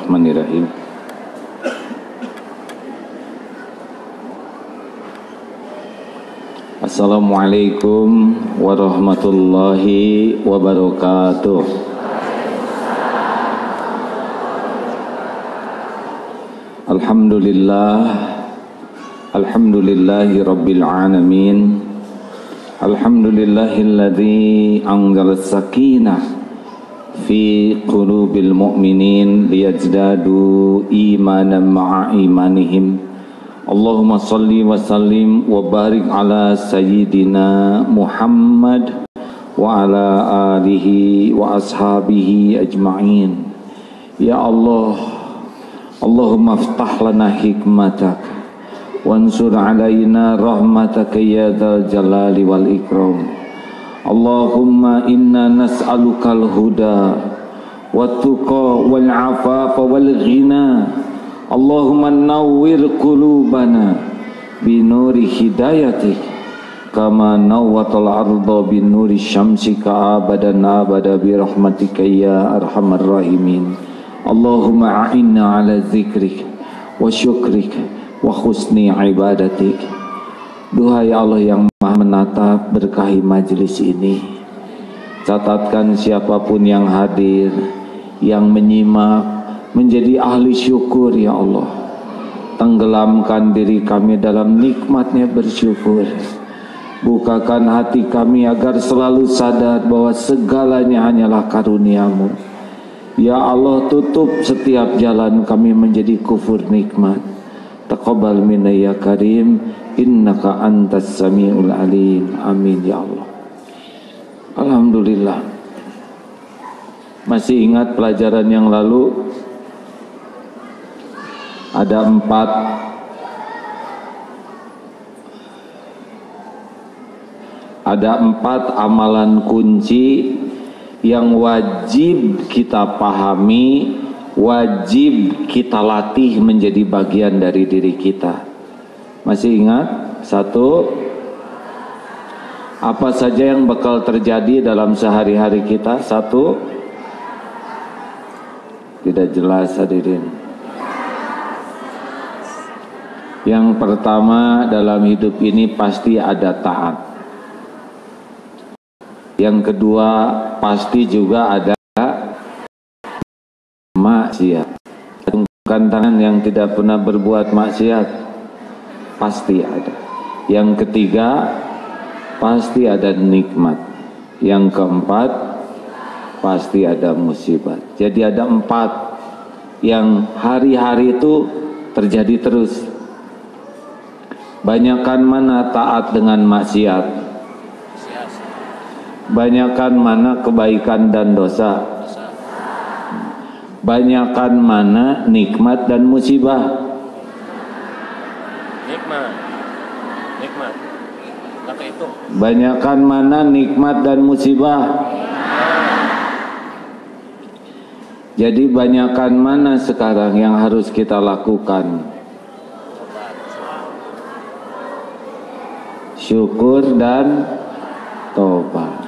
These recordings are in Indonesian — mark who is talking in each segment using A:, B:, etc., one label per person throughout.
A: Bismillahirrahmanirrahim. Assalamualaikum warahmatullahi wabarakatuh. Alhamdulillahi rabbil alamin. Alhamdulillahilladzi anzala as-sakinah fi qulubil mu'minin liyazdadu imanan ma'a imanihim. Allahumma salli wa sallim wa barik ala sayyidina Muhammad wa ala alihi wa ashabihi ajma'in. Ya Allah, Allahumma aftah lana hikmatak wansur alaina rahmataka ya dzal jalali wal ikram. Allahumma inna nas'alukal huda wat-tuqa wal afafa wal ghina. Allahumma nawwir qulubana binuri hidayatik kama nawwatal arda binuri syamsika abadan abada birahmatika ya arhamar rahimin. Allahumma a'inna ala dzikrik wa syukrik wa husni ibadatik. Duhai Allah yang Maha menatap, berkahi majelis ini. Catatkan siapapun yang hadir, yang menyimak, menjadi ahli syukur ya Allah. Tenggelamkan diri kami dalam nikmatnya bersyukur. Bukakan hati kami agar selalu sadar bahwa segalanya hanyalah karunia-Mu. Ya Allah, tutup setiap jalan kami menjadi kufur nikmat. Taqabbal minna ya karim, innaka antas samiul alim. Amin ya Allah. Alhamdulillah. Masih ingat pelajaran yang lalu? Ada empat amalan kunci yang wajib kita pahami, wajib kita latih menjadi bagian dari diri kita. Masih ingat? Satu, apa saja yang bakal terjadi dalam sehari-hari kita? Satu, tidak jelas hadirin. Yang pertama, dalam hidup ini pasti ada taat. Yang kedua, pasti juga ada maksiat. Bukan tangan yang tidak pernah berbuat maksiat, pasti ada. Yang ketiga, pasti ada nikmat. Yang keempat, pasti ada musibah. Jadi ada empat yang hari-hari itu terjadi terus. Banyakan mana taat dengan maksiat? Banyakan mana kebaikan dan dosa? Banyakan mana nikmat dan musibah? Nikmat. Banyakan mana nikmat dan musibah? Jadi banyakan mana sekarang yang harus kita lakukan? Syukur dan tobat.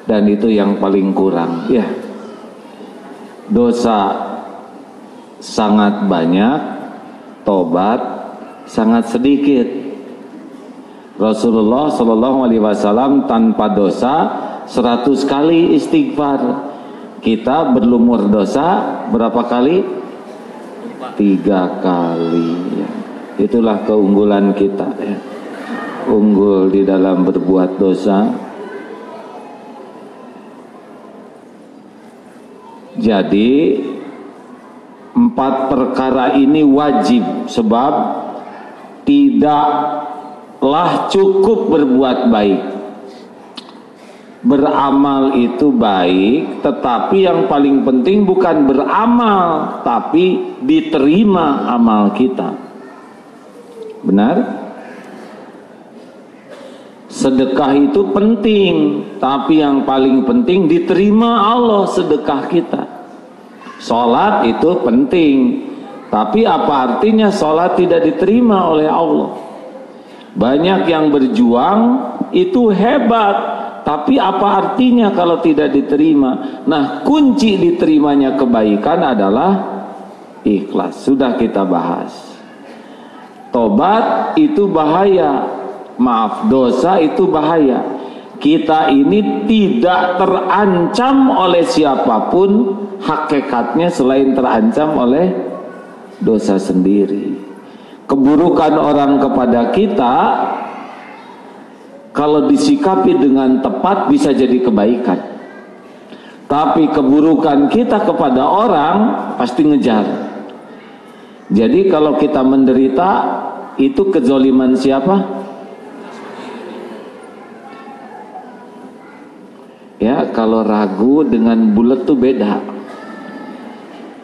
A: Dan itu yang paling kurang ya. Dosa sangat banyak, tobat sangat sedikit. Rasulullah SAW tanpa dosa 100 kali istighfar. Kita berlumur dosa berapa kali? 3 kali ya. Itulah keunggulan kita ya. Unggul di dalam berbuat dosa. Jadi 4 perkara ini wajib, sebab tidaklah cukup berbuat baik. Beramal itu baik, tetapi yang paling penting bukan beramal, tapi diterima amal kita. Benar? Sedekah itu penting, tapi yang paling penting diterima Allah sedekah kita. Sholat itu penting, tapi apa artinya sholat tidak diterima oleh Allah? Banyak yang berjuang itu hebat, Tapi apa artinya kalau tidak diterima? Nah, kunci diterimanya kebaikan adalah ikhlas. Sudah kita bahas. Tobat itu bahaya. Maaf, dosa itu bahaya. Kita ini tidak terancam oleh siapapun hakikatnya selain terancam oleh dosa sendiri. Keburukan orang kepada kita kalau disikapi dengan tepat bisa jadi kebaikan. Tapi keburukan kita kepada orang pasti ngejar. Jadi kalau kita menderita, itu kezoliman siapa? Ya, kalau ragu dengan bulat tuh beda.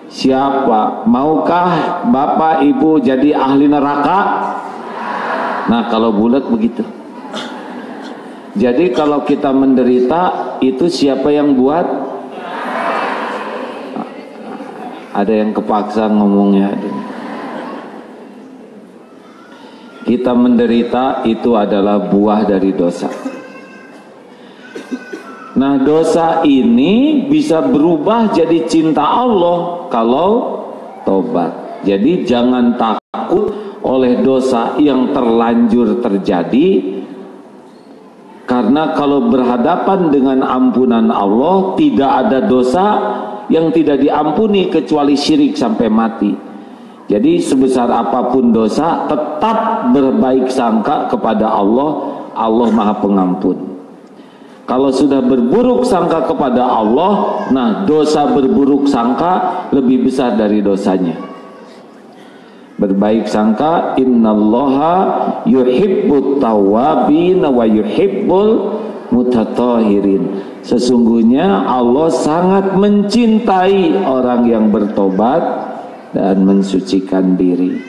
A: Siapa? Maukah Bapak Ibu jadi ahli neraka? Nah, kalau bulat begitu. Jadi kalau kita menderita, itu siapa yang buat? Ada yang kepaksa ngomongnya. Kita menderita itu adalah buah dari dosa. Nah, dosa ini bisa berubah jadi cinta Allah kalau tobat. Jadi jangan takut oleh dosa yang terlanjur terjadi, karena kalau berhadapan dengan ampunan Allah, tidak ada dosa yang tidak diampuni kecuali syirik sampai mati. Jadi sebesar apapun dosa, tetap berbaik sangka kepada Allah. Allah Maha Pengampun. Kalau sudah berburuk sangka kepada Allah, nah dosa berburuk sangka lebih besar dari dosanya. Berbaik sangka, innallaha yuhibbut tawwabin wa yuhibbul mutatahhirin. Sesungguhnya Allah sangat mencintai orang yang bertobat dan mensucikan diri.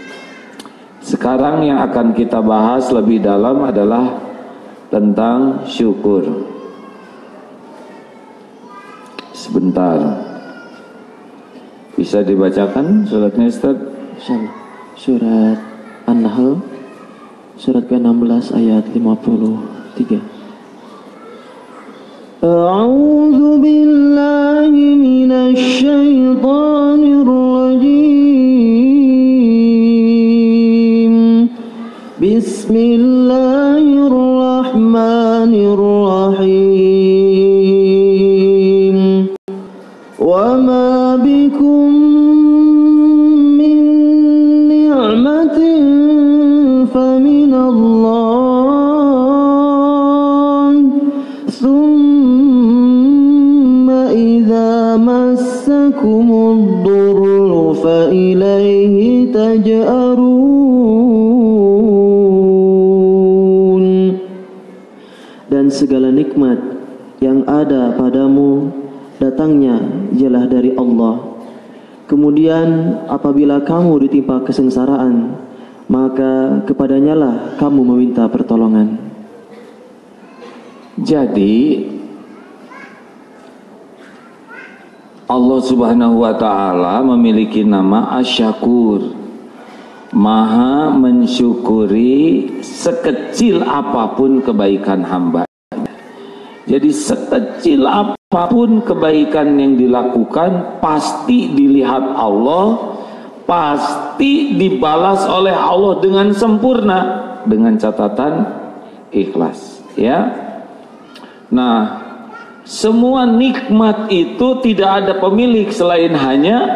A: Sekarang yang akan kita bahas lebih dalam adalah tentang syukur. Sebentar, bisa dibacakan suratnya, Ustaz?
B: Surat An-Nahl, surat ke-16 ayat 53. A'udzu billahi minasy syaithanir rajim. Bismillahirrahmanirrahim. Wa ma bikum min ni'matin faminallah, thumma idza massakumud durru fa ilaihi taj'arun. Dan segala nikmat yang ada padamu datangnya ialah dari Allah. Kemudian apabila kamu ditimpa kesengsaraan, maka kepadanyalah kamu meminta pertolongan.
A: Jadi Allah Subhanahu wa ta'ala memiliki nama Asy-Syakur, Maha mensyukuri sekecil apapun kebaikan hamba. Jadi sekecil apapun kebaikan yang dilakukan pasti dilihat Allah, pasti dibalas oleh Allah dengan sempurna, dengan catatan ikhlas, ya. Nah, semua nikmat itu tidak ada pemilik selain hanya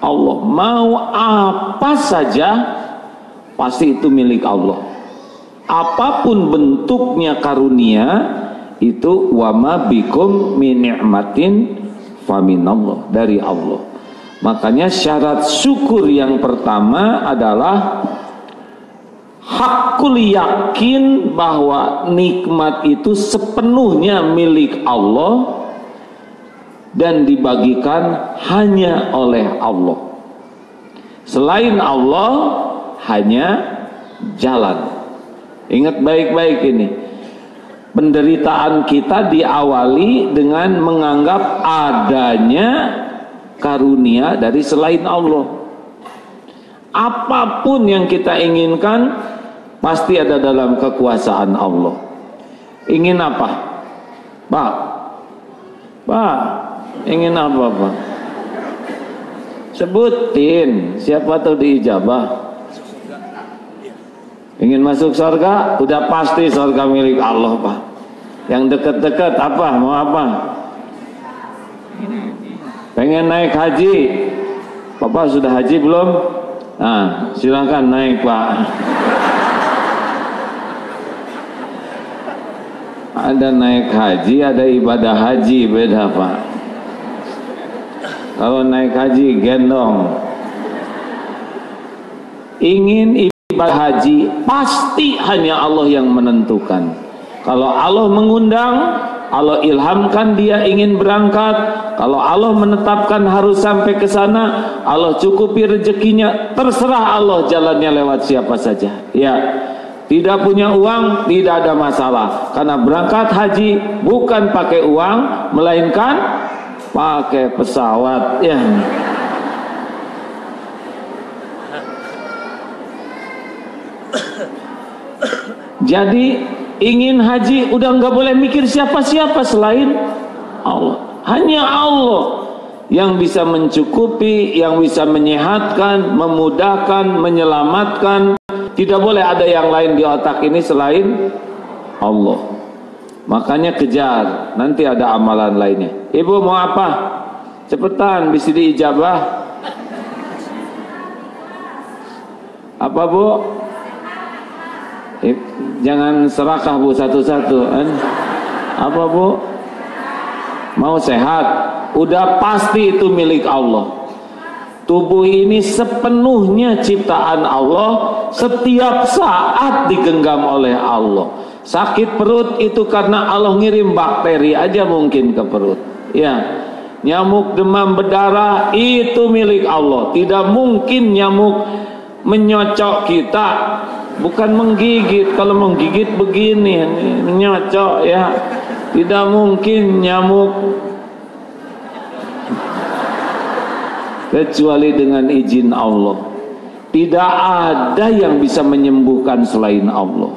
A: Allah. Mau apa saja pasti itu milik Allah. Apapun bentuknya karunia itu, wama bikum min ni'matin faminallah, dari Allah. Makanya syarat syukur yang pertama adalah hakul yakin bahwa nikmat itu sepenuhnya milik Allah dan dibagikan hanya oleh Allah. Selain Allah hanya jalan. Ingat baik-baik ini. Penderitaan kita diawali dengan menganggap adanya karunia dari selain Allah. Apapun yang kita inginkan pasti ada dalam kekuasaan Allah. Ingin apa? Pak, ingin apa Pak? Sebutin, siapa tuh diijabah? Ingin masuk surga? Udah pasti surga milik Allah Pak. Yang deket-deket apa? Mau apa? Pengen naik haji? Bapak sudah haji belum? Nah, silakan naik Pak. Ada naik haji, ada ibadah haji, beda Pak. Kalau naik haji gendong. Ingin ibadah haji, pasti hanya Allah yang menentukan. Kalau Allah mengundang, Allah ilhamkan dia ingin berangkat. Kalau Allah menetapkan harus sampai ke sana, Allah cukupi rezekinya, terserah Allah jalannya lewat siapa saja. Ya, tidak punya uang tidak ada masalah, karena berangkat haji bukan pakai uang, melainkan pakai pesawat. Ya. Jadi ingin haji udah nggak boleh mikir siapa-siapa selain Allah. Hanya Allah yang bisa mencukupi, yang bisa menyehatkan, memudahkan, menyelamatkan. Tidak boleh ada yang lain di otak ini selain Allah. Makanya kejar, nanti ada amalan lainnya. Ibu mau apa? Cepetan, bisa diijabah. Apa Bu? Jangan serakah Bu satu-satu. Apa Bu? Mau sehat? Udah pasti itu milik Allah. Tubuh ini sepenuhnya ciptaan Allah, setiap saat digenggam oleh Allah. Sakit perut itu karena Allah ngirim bakteri aja mungkin ke perut. Ya, nyamuk demam berdarah itu milik Allah. Tidak mungkin nyamuk menyocok kita. Bukan menggigit, kalau menggigit begini, menyocok ya. Tidak mungkin nyamuk, kecuali dengan izin Allah. Tidak ada yang bisa menyembuhkan selain Allah.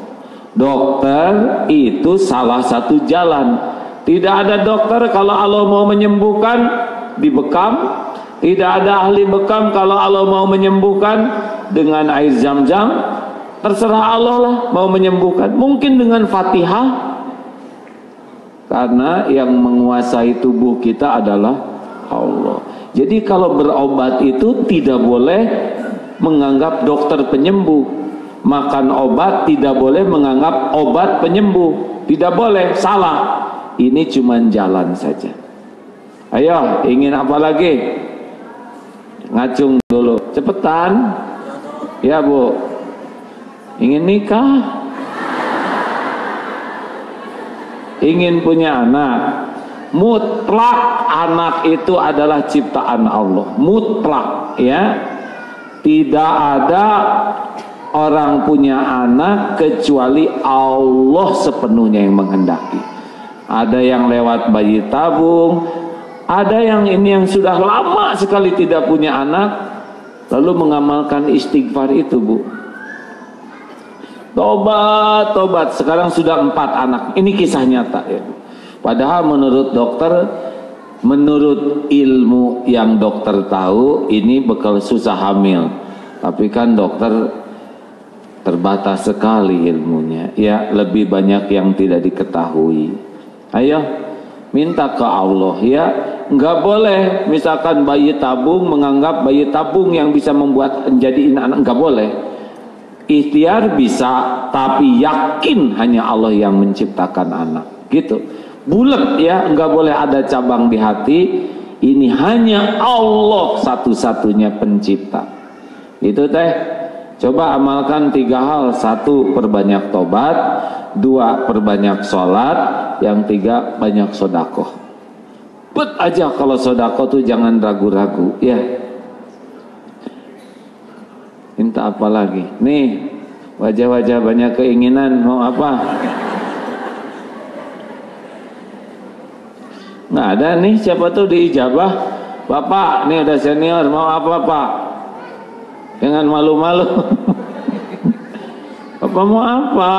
A: Dokter itu salah satu jalan. Tidak ada dokter kalau Allah mau menyembuhkan dibekam. Tidak ada ahli bekam kalau Allah mau menyembuhkan dengan air zam-zam. Terserah Allah lah mau menyembuhkan. Mungkin dengan Fatihah, karena yang menguasai tubuh kita adalah Allah. Jadi kalau berobat itu tidak boleh menganggap dokter penyembuh. Makan obat tidak boleh menganggap obat penyembuh. Tidak boleh, salah. Ini cuma jalan saja. Ayo, ingin apa lagi? Ngacung dulu, cepetan. Ya Bu. Ingin nikah, ingin punya anak. Mutlak anak itu adalah ciptaan Allah. Mutlak ya. Tidak ada orang punya anak kecuali Allah sepenuhnya yang menghendaki. Ada yang lewat bayi tabung, ada yang ini yang sudah lama sekali tidak punya anak, lalu mengamalkan istighfar itu Bu. Tobat, sekarang sudah 4 anak. Ini kisah nyata ya. Padahal menurut dokter, menurut ilmu yang dokter tahu, ini bakal susah hamil. Tapi kan dokter terbatas sekali ilmunya. Ya, lebih banyak yang tidak diketahui. Ayo, minta ke Allah ya. Enggak boleh misalkan bayi tabung menganggap bayi tabung yang bisa membuat menjadi anak, enggak boleh. Ikhtiar bisa, tapi yakin hanya Allah yang menciptakan anak. Gitu. Bulat ya, enggak boleh ada cabang di hati. Ini hanya Allah satu-satunya pencipta. Itu teh. Coba amalkan 3 hal. 1, perbanyak tobat. 2, perbanyak sholat. Yang 3, banyak sodakoh. Bet aja kalau sodakoh tuh jangan ragu-ragu ya. Minta apa lagi? Nih, wajah-wajah banyak keinginan, mau apa? Nggak ada nih, siapa tuh diijabah? Bapak, nih udah senior, mau apa Pak? Jangan malu-malu. Bapak mau apa?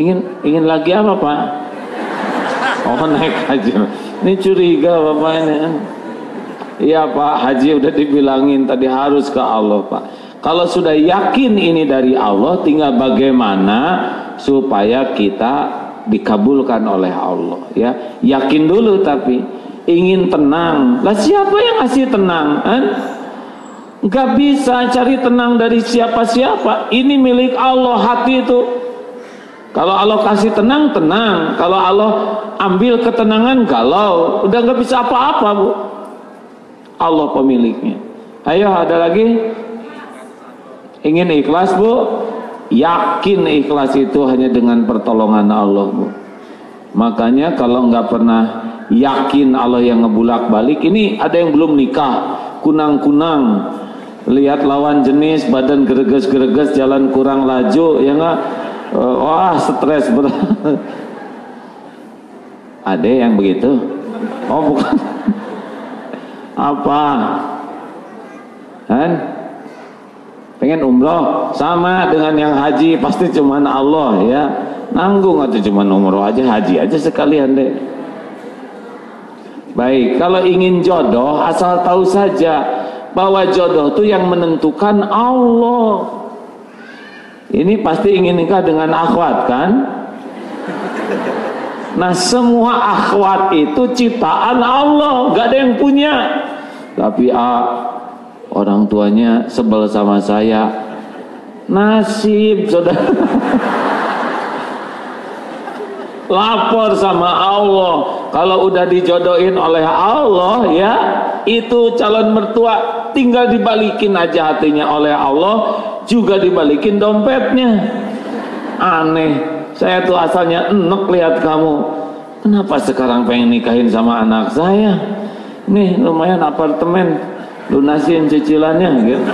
A: Ingin lagi apa Pak? Oh naik haji. Ini curiga Bapak ini. Iya Pak, haji udah dibilangin tadi harus ke Allah Pak. Kalau sudah yakin ini dari Allah, tinggal bagaimana supaya kita dikabulkan oleh Allah ya. Yakin dulu, tapi ingin tenang. Lah siapa yang ngasih tenang kan? Nggak bisa cari tenang dari siapa-siapa. Ini milik Allah, hati itu. Kalau Allah kasih tenang, tenang. Kalau Allah ambil ketenangan, galau. Udah nggak bisa apa-apa Bu. Allah pemiliknya. Ayo ada lagi? Ingin ikhlas Bu? Yakin ikhlas itu hanya dengan pertolongan Allah Bu. Makanya kalau nggak pernah yakin Allah yang ngebulak balik, ini ada yang belum nikah, kunang-kunang, lihat lawan jenis badan greges-greges, jalan kurang laju, ya nggak? Wah stres berat. Ada yang begitu? Oh bukan. Apa? Kan? Pengen umroh sama dengan yang haji, pasti cuman Allah ya. Nanggung atau cuman umroh aja, haji aja sekalian deh. Baik, kalau ingin jodoh asal tahu saja bahwa jodoh itu yang menentukan Allah. Ini pasti ingin nikah dengan akhwat kan? Nah semua akhwat itu ciptaan Allah, gak ada yang punya. Tapi orang tuanya sebel sama saya. Nasib saudara. Lapor sama Allah. Kalau udah dijodohin oleh Allah ya, itu calon mertua tinggal dibalikin aja hatinya oleh Allah, juga dibalikin dompetnya. Aneh, saya tuh asalnya enek lihat kamu, kenapa sekarang pengen nikahin sama anak saya? Nih lumayan apartemen, lunasin cicilannya gitu.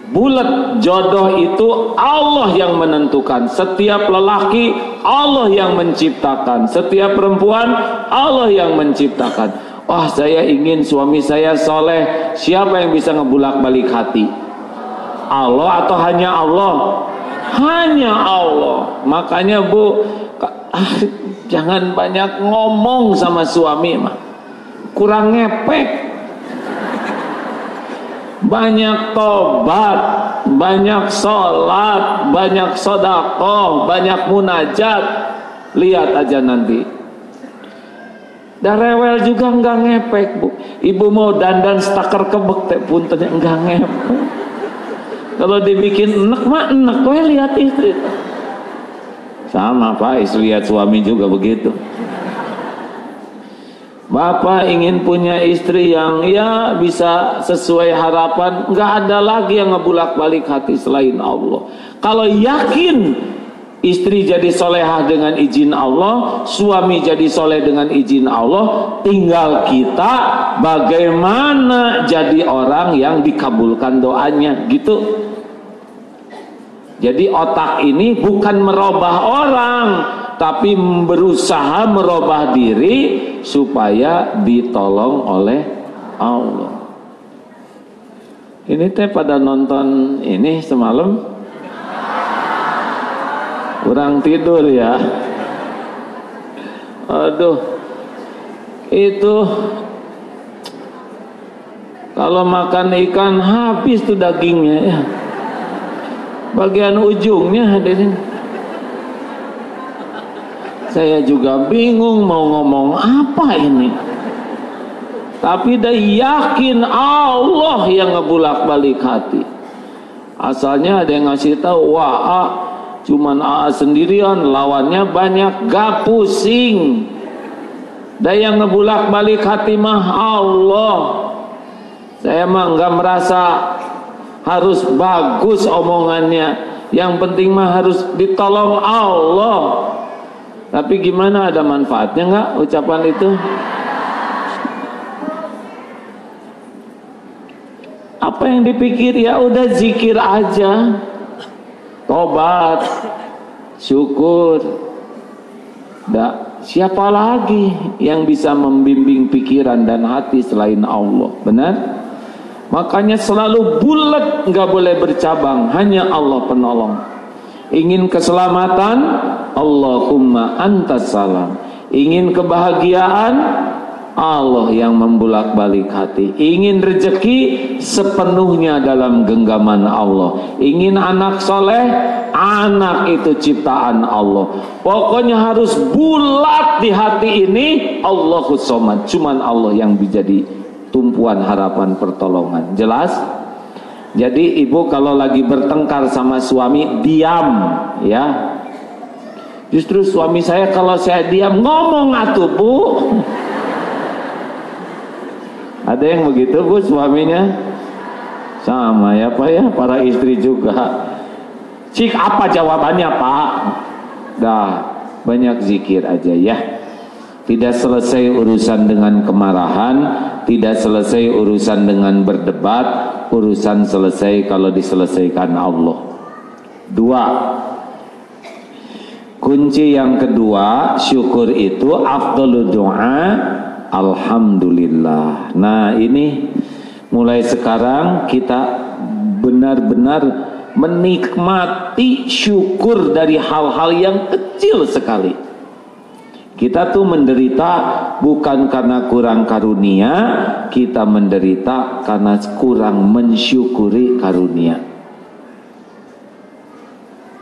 A: Bulat, jodoh itu Allah yang menentukan. Setiap lelaki Allah yang menciptakan, setiap perempuan Allah yang menciptakan. Wah saya ingin suami saya soleh. Siapa yang bisa ngebulak balik hati? Allah atau hanya Allah? Hanya Allah. Makanya Bu, jangan banyak ngomong sama suami mah, kurang ngepek. Banyak tobat, banyak sholat, banyak sodakoh, banyak munajat. Lihat aja nanti. Dah rewel juga enggak ngepek Bu. Ibu mau dandan stakar kebek teh puntennya enggak ngepek. Kalau dibikin enek mah enek, we lihat istri. Sama Pak, istri lihat suami juga begitu. Bapak ingin punya istri yang ya bisa sesuai harapan, nggak ada lagi yang ngebulak balik hati selain Allah. Kalau yakin istri jadi solehah dengan izin Allah, suami jadi soleh dengan izin Allah, tinggal kita bagaimana jadi orang yang dikabulkan doanya gitu. Jadi otak ini bukan merubah orang, tapi berusaha merubah diri supaya ditolong oleh Allah. Ini teh pada nonton ini semalam kurang tidur ya. Aduh, itu kalau makan ikan habis tuh dagingnya ya. Bagian ujungnya hadirin. Saya juga bingung mau ngomong apa ini. Tapi dah yakin Allah yang ngebulak balik hati. Asalnya ada yang ngasih tahu, wah cuman sendirian, lawannya banyak, gak pusing. Dah yang ngebulak balik hati mah Allah. Saya mah nggak merasa harus bagus omongannya. Yang penting mah harus ditolong Allah. Tapi gimana, ada manfaatnya nggak ucapan itu? Apa yang dipikir? Ya udah zikir aja, tobat, syukur. Siapa lagi yang bisa membimbing pikiran dan hati selain Allah? Benar? Makanya selalu bulat, nggak boleh bercabang. Hanya Allah penolong. Ingin keselamatan, Allahumma antas salam. Ingin kebahagiaan, Allah yang membulak-balik hati. Ingin rezeki, sepenuhnya dalam genggaman Allah. Ingin anak soleh, anak itu ciptaan Allah. Pokoknya harus bulat di hati ini, Allahus Somad. Cuman Allah yang menjadi tumpuan harapan pertolongan. Jelas? Jadi ibu kalau lagi bertengkar sama suami, diam ya. Justru suami saya kalau saya diam, ngomong atuh bu. Ada yang begitu bu suaminya? Sama ya pak ya, para istri juga. Cik apa jawabannya pak? Dah, banyak zikir aja ya. Tidak selesai urusan dengan kemarahan, tidak selesai urusan dengan berdebat, urusan selesai kalau diselesaikan Allah. 2. Kunci yang kedua, syukur itu afdhalud doa, alhamdulillah. Nah ini mulai sekarang kita benar-benar menikmati syukur dari hal-hal yang kecil sekali. Kita tuh menderita bukan karena kurang karunia, kita menderita karena kurang mensyukuri karunia.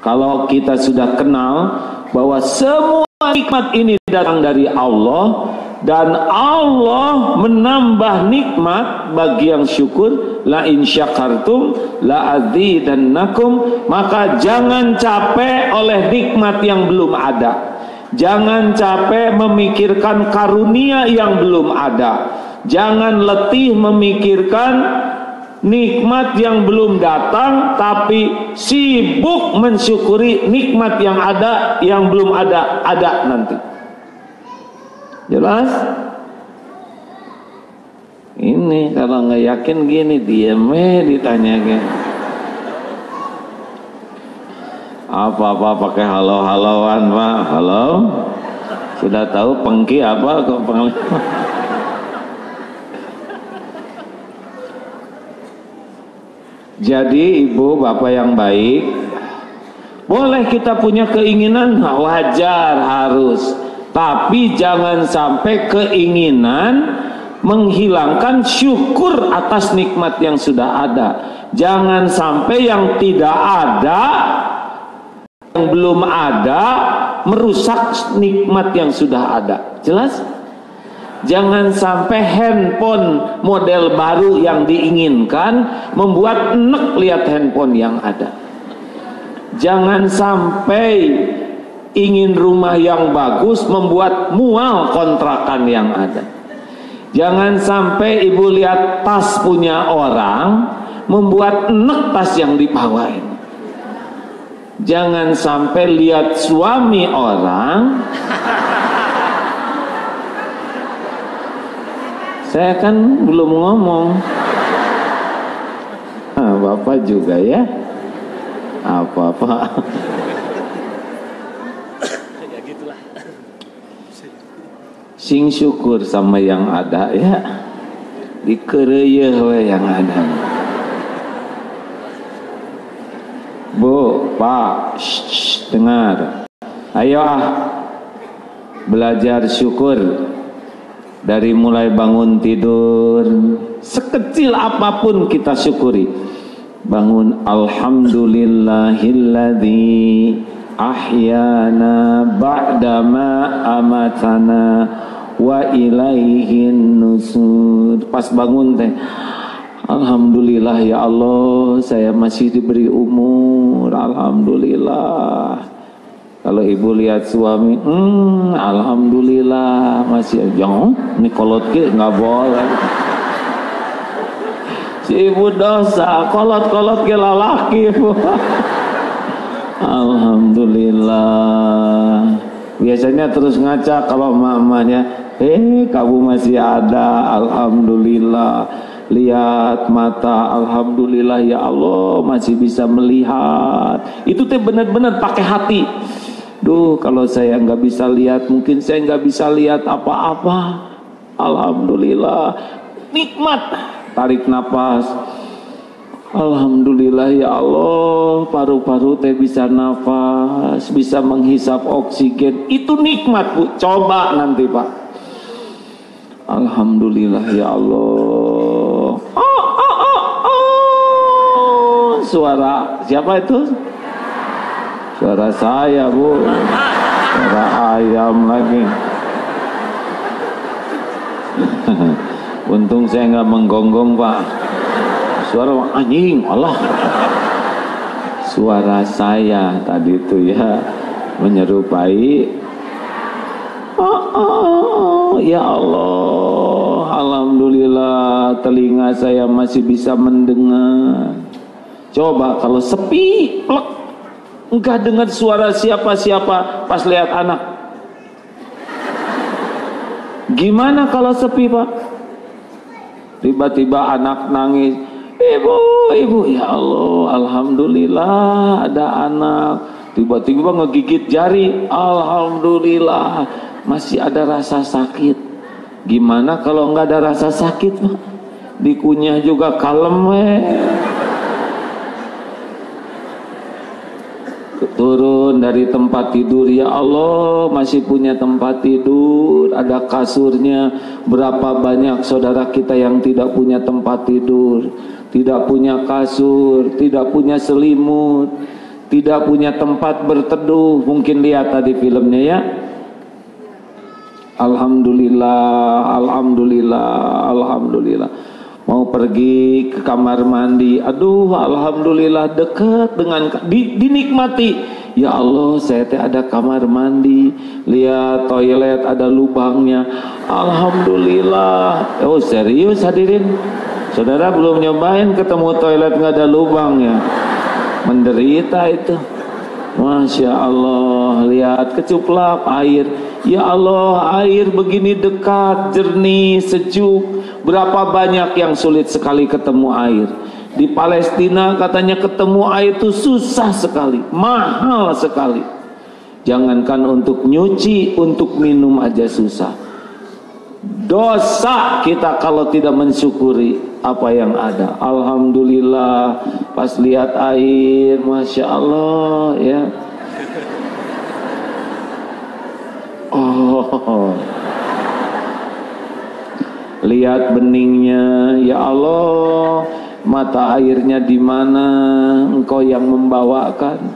A: Kalau kita sudah kenal bahwa semua nikmat ini datang dari Allah, dan Allah menambah nikmat bagi yang syukur, la in syakartum la azidannakum, maka jangan capek oleh nikmat yang belum ada. Jangan capek memikirkan karunia yang belum ada. Jangan letih memikirkan nikmat yang belum datang, tapi sibuk mensyukuri nikmat yang ada, yang belum ada nanti. Jelas? Ini kalau nggak yakin gini, diam ditanya gini. Apa-apa pakai halo-haloan pak, halo? Sudah tahu pengki apa kok penglihatan? Jadi ibu bapak yang baik, boleh kita punya keinginan, wajar harus, tapi jangan sampai keinginan menghilangkan syukur atas nikmat yang sudah ada. Jangan sampai yang tidak ada, yang belum ada, merusak nikmat yang sudah ada. Jelas? Jangan sampai handphone model baru yang diinginkan membuat enek lihat handphone yang ada. Jangan sampai ingin rumah yang bagus membuat mual kontrakan yang ada. Jangan sampai ibu lihat tas punya orang membuat enek tas yang dibawain. Jangan sampai lihat suami orang. Saya kan belum ngomong. Bapak juga ya. Apa-apa. Ya gitulah. Sing syukur sama yang ada ya. Dikereyeh we yang ada. Bu, Pak, dengar. Ayo belajar syukur. Dari mulai bangun tidur, sekecil apapun kita syukuri. Bangun, alhamdulillahilladzi ahyana ba'dama amatana wa ilaihin nusur. Pas bangun teh, alhamdulillah ya Allah, saya masih diberi umur, alhamdulillah. Kalau ibu lihat suami, alhamdulillah masih, jangan, ini kolot ke nggak boleh. Si ibu dosa, kolot-kolot ke lalaki. Alhamdulillah. Biasanya terus ngaca kalau mamanya, kamu masih ada, alhamdulillah. Lihat mata, alhamdulillah ya Allah masih bisa melihat. Itu teh benar-benar pakai hati. Duh, kalau saya nggak bisa lihat, mungkin saya nggak bisa lihat apa-apa. Alhamdulillah, nikmat. Tarik nafas, Alhamdulillah ya Allah, paru-paru teh bisa nafas, bisa menghisap oksigen. Itu nikmat Bu, coba nanti Pak. Alhamdulillah ya Allah. Suara siapa itu? Suara saya Bu. Suara ayam lagi. Untung saya nggak menggonggong Pak. Suara anjing, Allah. Suara saya tadi itu ya menyerupai ya Allah, alhamdulillah telinga saya masih bisa mendengar. Coba kalau sepi, plek, enggak dengar suara siapa-siapa pas lihat anak. Gimana kalau sepi Pak? Tiba-tiba anak nangis, ibu, ya Allah, alhamdulillah ada anak. Tiba-tiba ngegigit jari, alhamdulillah masih ada rasa sakit. Gimana kalau nggak ada rasa sakit Pak? Dikunyah juga kalem Turun dari tempat tidur, ya Allah masih punya tempat tidur, ada kasurnya. Berapa banyak saudara kita yang tidak punya tempat tidur, tidak punya kasur, tidak punya selimut, tidak punya tempat berteduh. Mungkin lihat tadi filmnya ya. Alhamdulillah, alhamdulillah, alhamdulillah. Mau pergi ke kamar mandi, aduh alhamdulillah dekat dengan dinikmati. Ya Allah, saya teh ada kamar mandi, lihat toilet ada lubangnya. Alhamdulillah. Oh serius hadirin? Saudara belum nyobain ketemu toilet nggak ada lubangnya? Menderita itu. Masya Allah, lihat kecuplak air. Ya Allah, air begini dekat, jernih, sejuk. Berapa banyak yang sulit sekali ketemu air. Di Palestina katanya ketemu air itu susah sekali, mahal sekali. Jangankan untuk nyuci, untuk minum aja susah. Dosa kita kalau tidak mensyukuri apa yang ada. Alhamdulillah, pas lihat air, Masya Allah ya. Oh, lihat beningnya, ya Allah, mata airnya di mana? Engkau yang membawakan.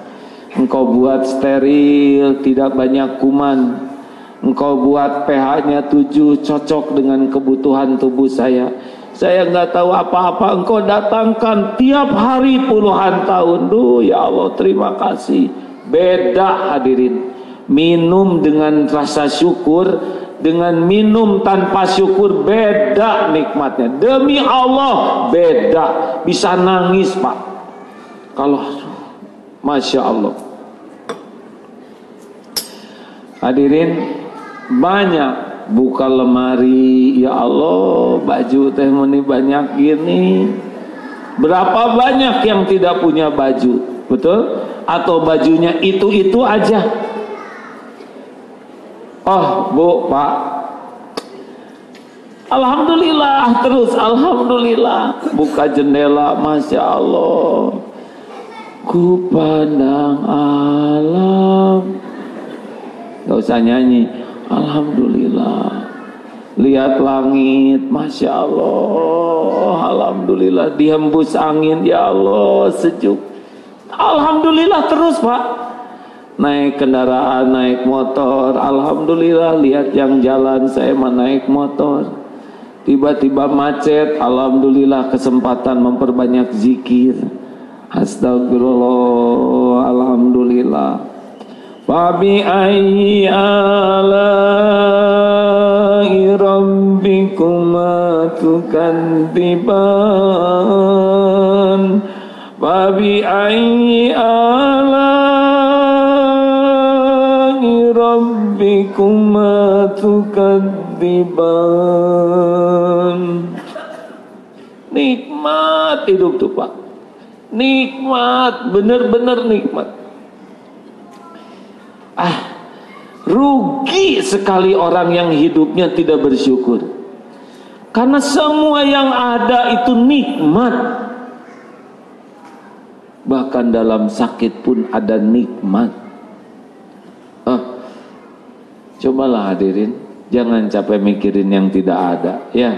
A: Engkau buat steril, tidak banyak kuman. Engkau buat pH-nya 7, cocok dengan kebutuhan tubuh saya. Saya nggak tahu apa-apa, Engkau datangkan tiap hari puluhan tahun. Duh, ya Allah, terima kasih. Beda hadirin. Minum dengan rasa syukur, dengan minum tanpa syukur beda nikmatnya. Demi Allah beda. Bisa nangis Pak kalau Masya Allah. Hadirin, banyak buka lemari, ya Allah baju teh meni banyak gini. Berapa banyak yang tidak punya baju, betul? Atau bajunya itu aja. Oh Bu, Pak, alhamdulillah terus, alhamdulillah. Buka jendela, Masya Allah, ku pandang alam. Gak usah nyanyi, alhamdulillah. Lihat langit, Masya Allah, alhamdulillah. Dihembus angin, ya Allah sejuk. Alhamdulillah terus Pak. Naik kendaraan, naik motor, alhamdulillah. Lihat yang jalan, saya mah naik motor. Tiba-tiba macet, alhamdulillah kesempatan memperbanyak zikir. Astagfirullah, alhamdulillah. Fabi ayyi ala'i rabbikuma tukadziban. Fabi ayyi ala'i rabbikuma tukadziban. Nikmat hidup tuh Pak. Nikmat, benar-benar nikmat. Rugi sekali orang yang hidupnya tidak bersyukur. Karena semua yang ada itu nikmat. Bahkan dalam sakit pun ada nikmat. Cobalah hadirin, jangan capek mikirin yang tidak ada, ya.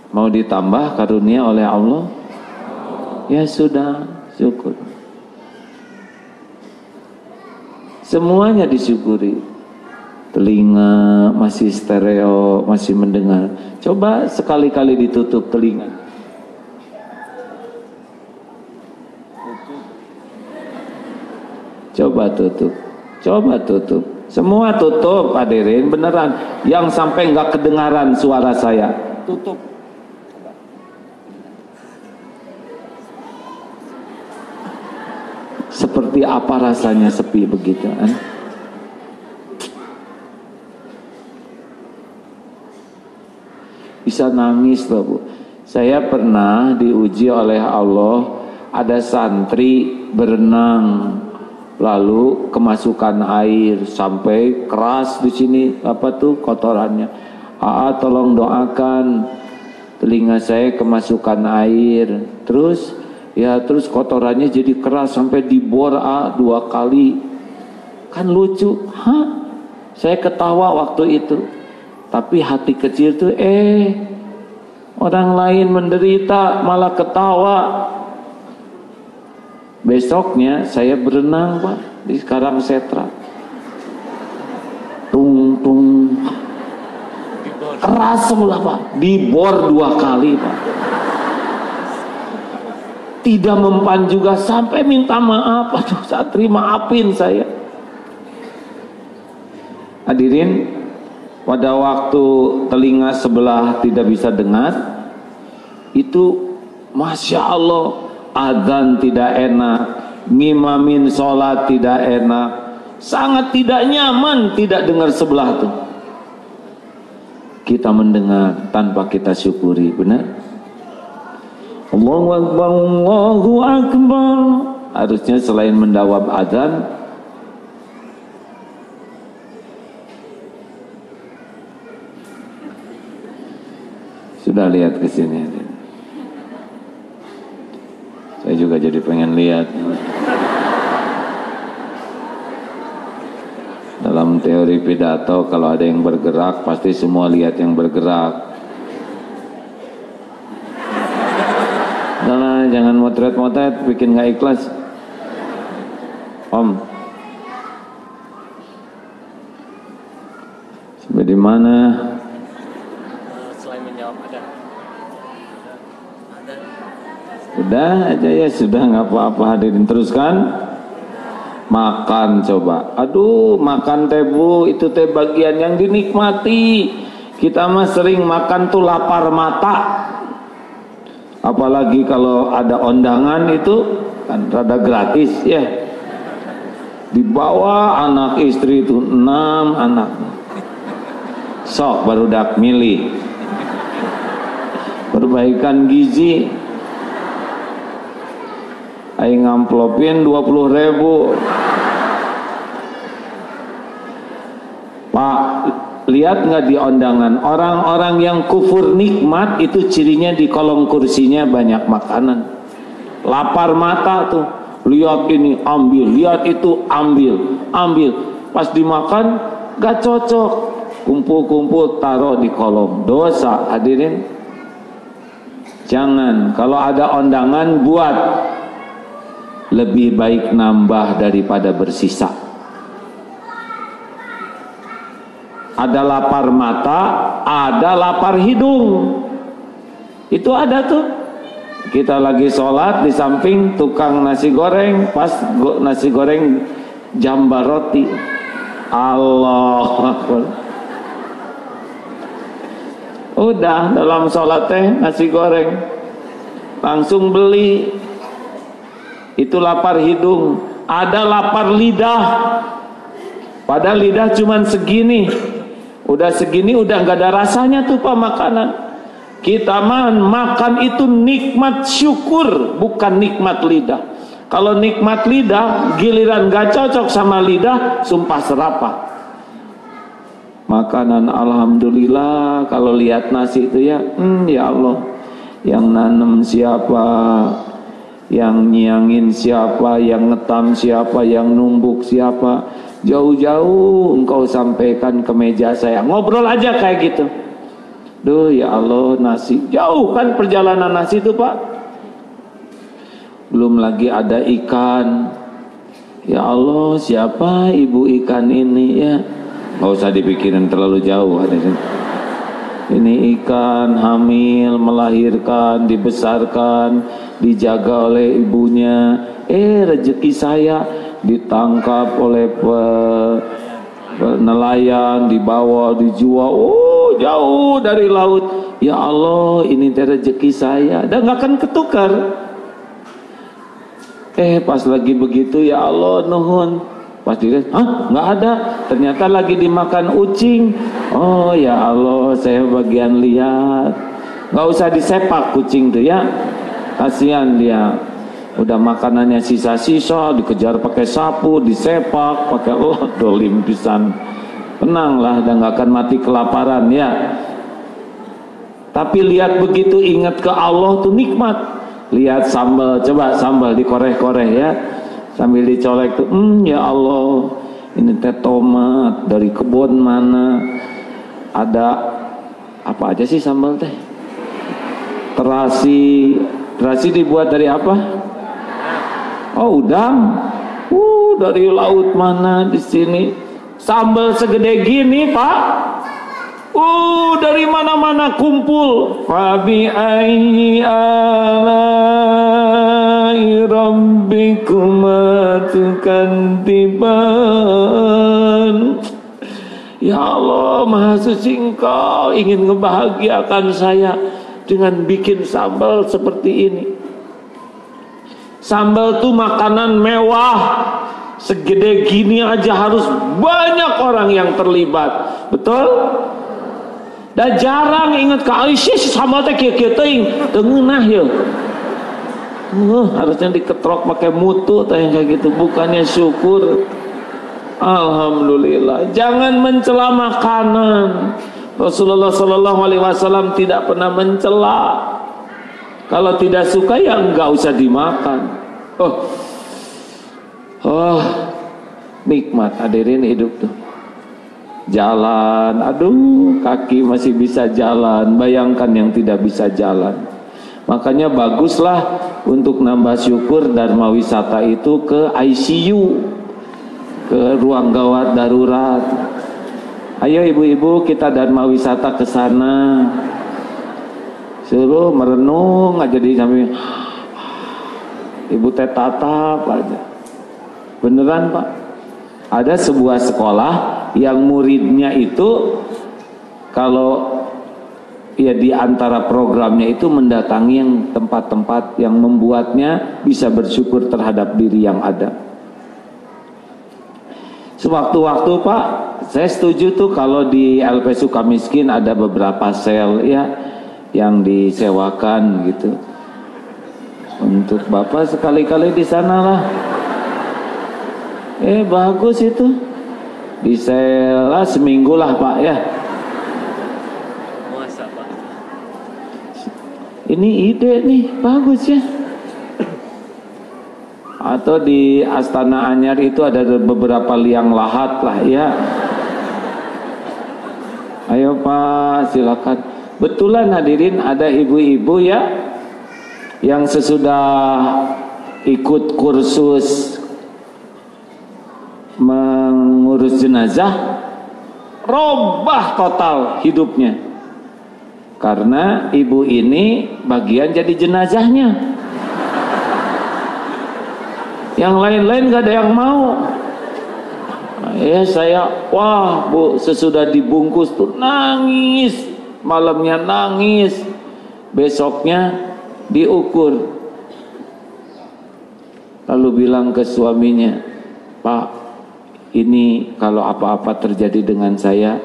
A: Mau ditambah karunia oleh Allah? Ya sudah, syukur. Semuanya disyukuri. Telinga masih stereo, masih mendengar. Coba sekali-kali ditutup telinga. Coba tutup, semua tutup hadirin, beneran. Yang sampai nggak kedengaran suara saya, tutup. Seperti apa rasanya sepi begitu kan? Bisa nangis loh Bu. Saya pernah diuji oleh Allah, ada santri berenang, lalu kemasukan air sampai keras di sini kotorannya. Tolong doakan, telinga saya kemasukan air. Terus kotorannya jadi keras sampai dibor 2 kali. Kan lucu. Saya ketawa waktu itu. Tapi hati kecil tuh orang lain menderita malah ketawa. Besoknya saya berenang Pak di Karangsetra. Tung keras semula Pak, dibor 2 kali Pak. Tidak mempan juga, sampai minta maaf. Aduh santri maafin saya. Hadirin, pada waktu telinga sebelah tidak bisa dengar, itu Masya Allah, azan tidak enak, ngimamin sholat tidak enak, sangat tidak nyaman tidak dengar sebelah tuh. Kita mendengar tanpa kita syukuri, benar? Allahu Akbar, Allahu Akbar. Harusnya selain mendawab azan, sudah lihat ke sini. Saya juga jadi pengen lihat. Dalam teori pidato, kalau ada yang bergerak, pasti semua lihat yang bergerak. Nah, jangan motret-motret, bikin gak ikhlas. Om, sampai di mana?
C: Selain menjawab ada.
A: Udah aja ya, sudah nggak apa-apa hadirin, teruskan. Makan coba. Aduh, makan teh Bu, itu teh bagian yang dinikmati. Kita mah sering makan tuh lapar mata. Apalagi kalau ada undangan itu kan rada gratis ya. Dibawa anak istri itu 6 anak. Sok barudak milih. Perbaikan gizi. Aing ngamplopin 20.000. Pak, lihat nggak di undangan, orang-orang yang kufur nikmat itu cirinya di kolong kursinya banyak makanan. Lapar mata tuh, lihat ini ambil, lihat itu ambil. Pas dimakan gak cocok, kumpul-kumpul taruh di kolong. Dosa hadirin. Jangan, kalau ada undangan buat. Lebih baik nambah daripada bersisa. Ada lapar mata, ada lapar hidung. Itu ada tuh. Kita lagi sholat di samping tukang nasi goreng, pas nasi goreng jambar roti. Allah Akbar. Udah dalam sholat teh nasi goreng, langsung beli. Itu lapar hidung. Ada lapar lidah, padahal lidah cuman segini. Udah segini udah gak ada rasanya tuh Pak makanan. Kita makan itu nikmat syukur, bukan nikmat lidah. Kalau nikmat lidah, giliran gak cocok sama lidah, sumpah serapah. Makanan alhamdulillah, kalau lihat nasi itu ya, ya Allah. yang nanam siapa, yang nyiangin siapa, yang ngetam siapa, yang numbuk siapa. Jauh-jauh engkau sampaikan ke meja saya. Ngobrol aja kayak gitu. Duh ya Allah, nasi jauh kan perjalanan nasi itu Pak. Belum lagi ada ikan. Ya Allah, siapa ibu ikan ini ya? Nggak usah dipikirin terlalu jauh. Ini ikan hamil, melahirkan, dibesarkan, dijaga oleh ibunya. Rezeki saya ditangkap oleh nelayan, dibawa, dijual. Oh, jauh dari laut. Ya Allah, ini rezeki saya. Dan nggak akan ketukar. Pas lagi begitu, ya Allah, nuhun. Pas dilihat, nggak ada. Ternyata lagi dimakan ucing. Oh ya Allah, saya bagian lihat. Nggak usah disepak kucing tuh ya. Kasihan dia. Udah makanannya sisa-sisa, dikejar pakai sapu, disepak, pakai dolim pisan. Tenanglah, dan nggak akan mati kelaparan ya. Tapi lihat begitu, ingat ke Allah tuh nikmat. Lihat sambal, coba sambal dikoreh-koreh ya, sambil dicolek tuh, ya Allah, ini teh tomat dari kebun mana, ada apa aja sih sambal teh? Terasi dibuat dari apa? Oh, udang. Dari laut mana di sini? Sambal segede gini Pak. Dari mana-mana kumpul. Fabi ayyi alai rabbikuma tukadziban. Ya Allah, Maha Suci Engkau ingin ngebahagiakan saya dengan bikin sambal seperti ini. Sambal tuh makanan mewah. Segede gini aja harus banyak orang yang terlibat. Betul? Dan jarang ingat ke Aisyah sama teh kieu teuing teungeunah ya. Harusnya diketrok pakai mutu teh kayak gitu, bukannya syukur. Alhamdulillah. Jangan mencela makanan. Rasulullah sallallahu alaihi wasallam tidak pernah mencela. Kalau tidak suka ya enggak usah dimakan. Nikmat hadirin hidup tuh. Jalan, aduh, kaki masih bisa jalan. Bayangkan yang tidak bisa jalan. Makanya baguslah untuk nambah syukur Dharma Wisata itu ke ICU, ke ruang gawat darurat. Ayo ibu-ibu kita Dharma Wisata ke sana. Suruh merenung aja di samping. Ibu teh tatap aja. Beneran Pak. Ada sebuah sekolah yang muridnya itu kalau ya di antara programnya itu mendatangi yang tempat-tempat yang membuatnya bisa bersyukur terhadap diri yang ada. Sewaktu-waktu Pak, saya setuju tuh kalau di LP Sukamiskin ada beberapa sel ya yang disewakan gitu. Untuk Bapak sekali-kali di sana lah. Bagus itu. Disela seminggu lah Pak ya.
C: Puasa Pak.
A: Ini ide nih, bagus ya. Atau di Astana Anyar itu ada beberapa liang lahat lah ya. Ayo Pak, silakan. Betulan hadirin ada ibu-ibu ya yang sesudah ikut kursus mengurus jenazah, robah total hidupnya karena ibu ini bagian jadi jenazahnya. Yang lain-lain gak ada yang mau. Saya wah Bu, sesudah dibungkus tuh nangis, malamnya nangis, besoknya diukur, lalu bilang ke suaminya, Pak, ini kalau apa-apa terjadi dengan saya,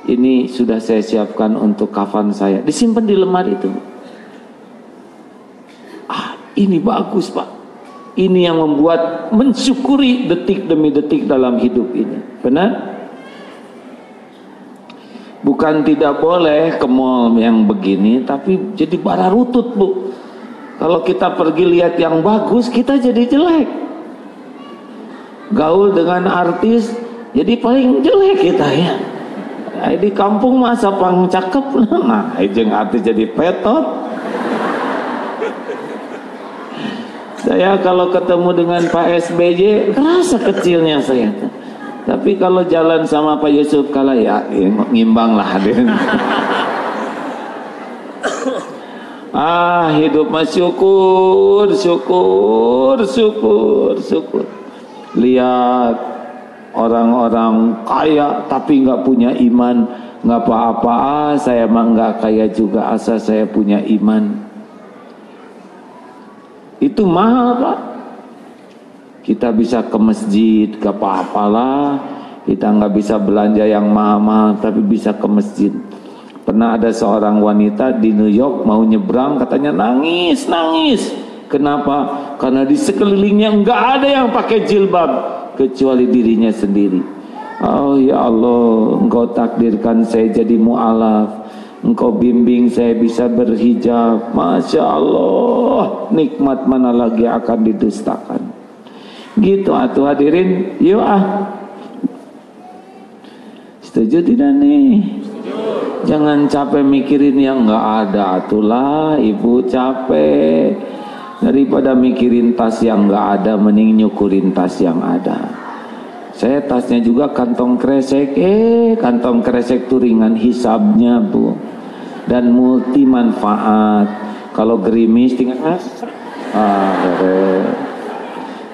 A: ini sudah saya siapkan untuk kafan saya, disimpan di lemari itu. Ini bagus Pak, ini yang membuat mensyukuri detik demi detik dalam hidup ini. Benar? Bukan tidak boleh ke mall yang begini, tapi jadi bara rutut, Bu. Kalau kita pergi lihat yang bagus, kita jadi jelek. Gaul dengan artis, jadi paling jelek kita ya. Di kampung masa pang cakep, nah jeung artis jadi petot. Saya kalau ketemu dengan Pak SBY, kerasa kecilnya saya. Tapi kalau jalan sama Pak Yusuf Kala ya ngimbang lah hadirin. Hidup mah syukur. Lihat orang-orang kaya tapi nggak punya iman, nggak apa-apa. Saya mah nggak kaya juga asal saya punya iman. Itu mahal, Pak. Kita bisa ke masjid, ke apa-apalah. Kita nggak bisa belanja yang mahal-mahal, tapi bisa ke masjid. Pernah ada seorang wanita di New York mau nyebrang, katanya nangis. Kenapa? Karena di sekelilingnya nggak ada yang pakai jilbab kecuali dirinya sendiri. Oh ya Allah, Engkau takdirkan saya jadi mu'alaf. Engkau bimbing saya bisa berhijab. Masya Allah, nikmat mana lagi akan didustakan. Gitu atuh hadirin. Yuk setuju tidak nih? Jangan capek mikirin yang nggak ada. Atulah ibu capek. Daripada mikirin tas yang nggak ada, mending nyukurin tas yang ada. Saya tasnya juga kantong kresek. Kantong kresek tuh ringan hisabnya, Bu. Dan multi manfaat. Kalau gerimis tinggal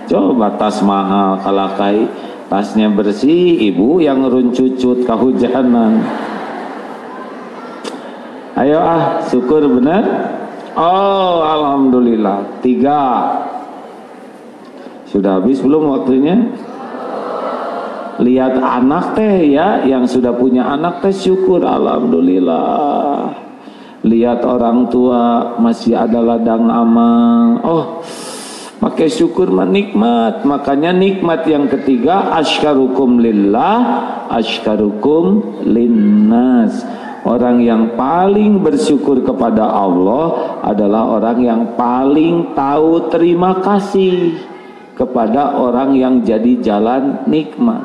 A: coba tas mahal kalah kai, tasnya bersih, ibu yang runcucut kehujanan. Ayo syukur benar. Oh alhamdulillah. 3. Sudah habis belum waktunya? Lihat anak teh ya, yang sudah punya anak teh syukur alhamdulillah. Lihat orang tua masih ada ladang amal, pakai syukur nikmat. Makanya nikmat yang ketiga, asykarukum lillah, asykarukum linnas. Orang yang paling bersyukur kepada Allah adalah orang yang paling tahu terima kasih kepada orang yang jadi jalan nikmat.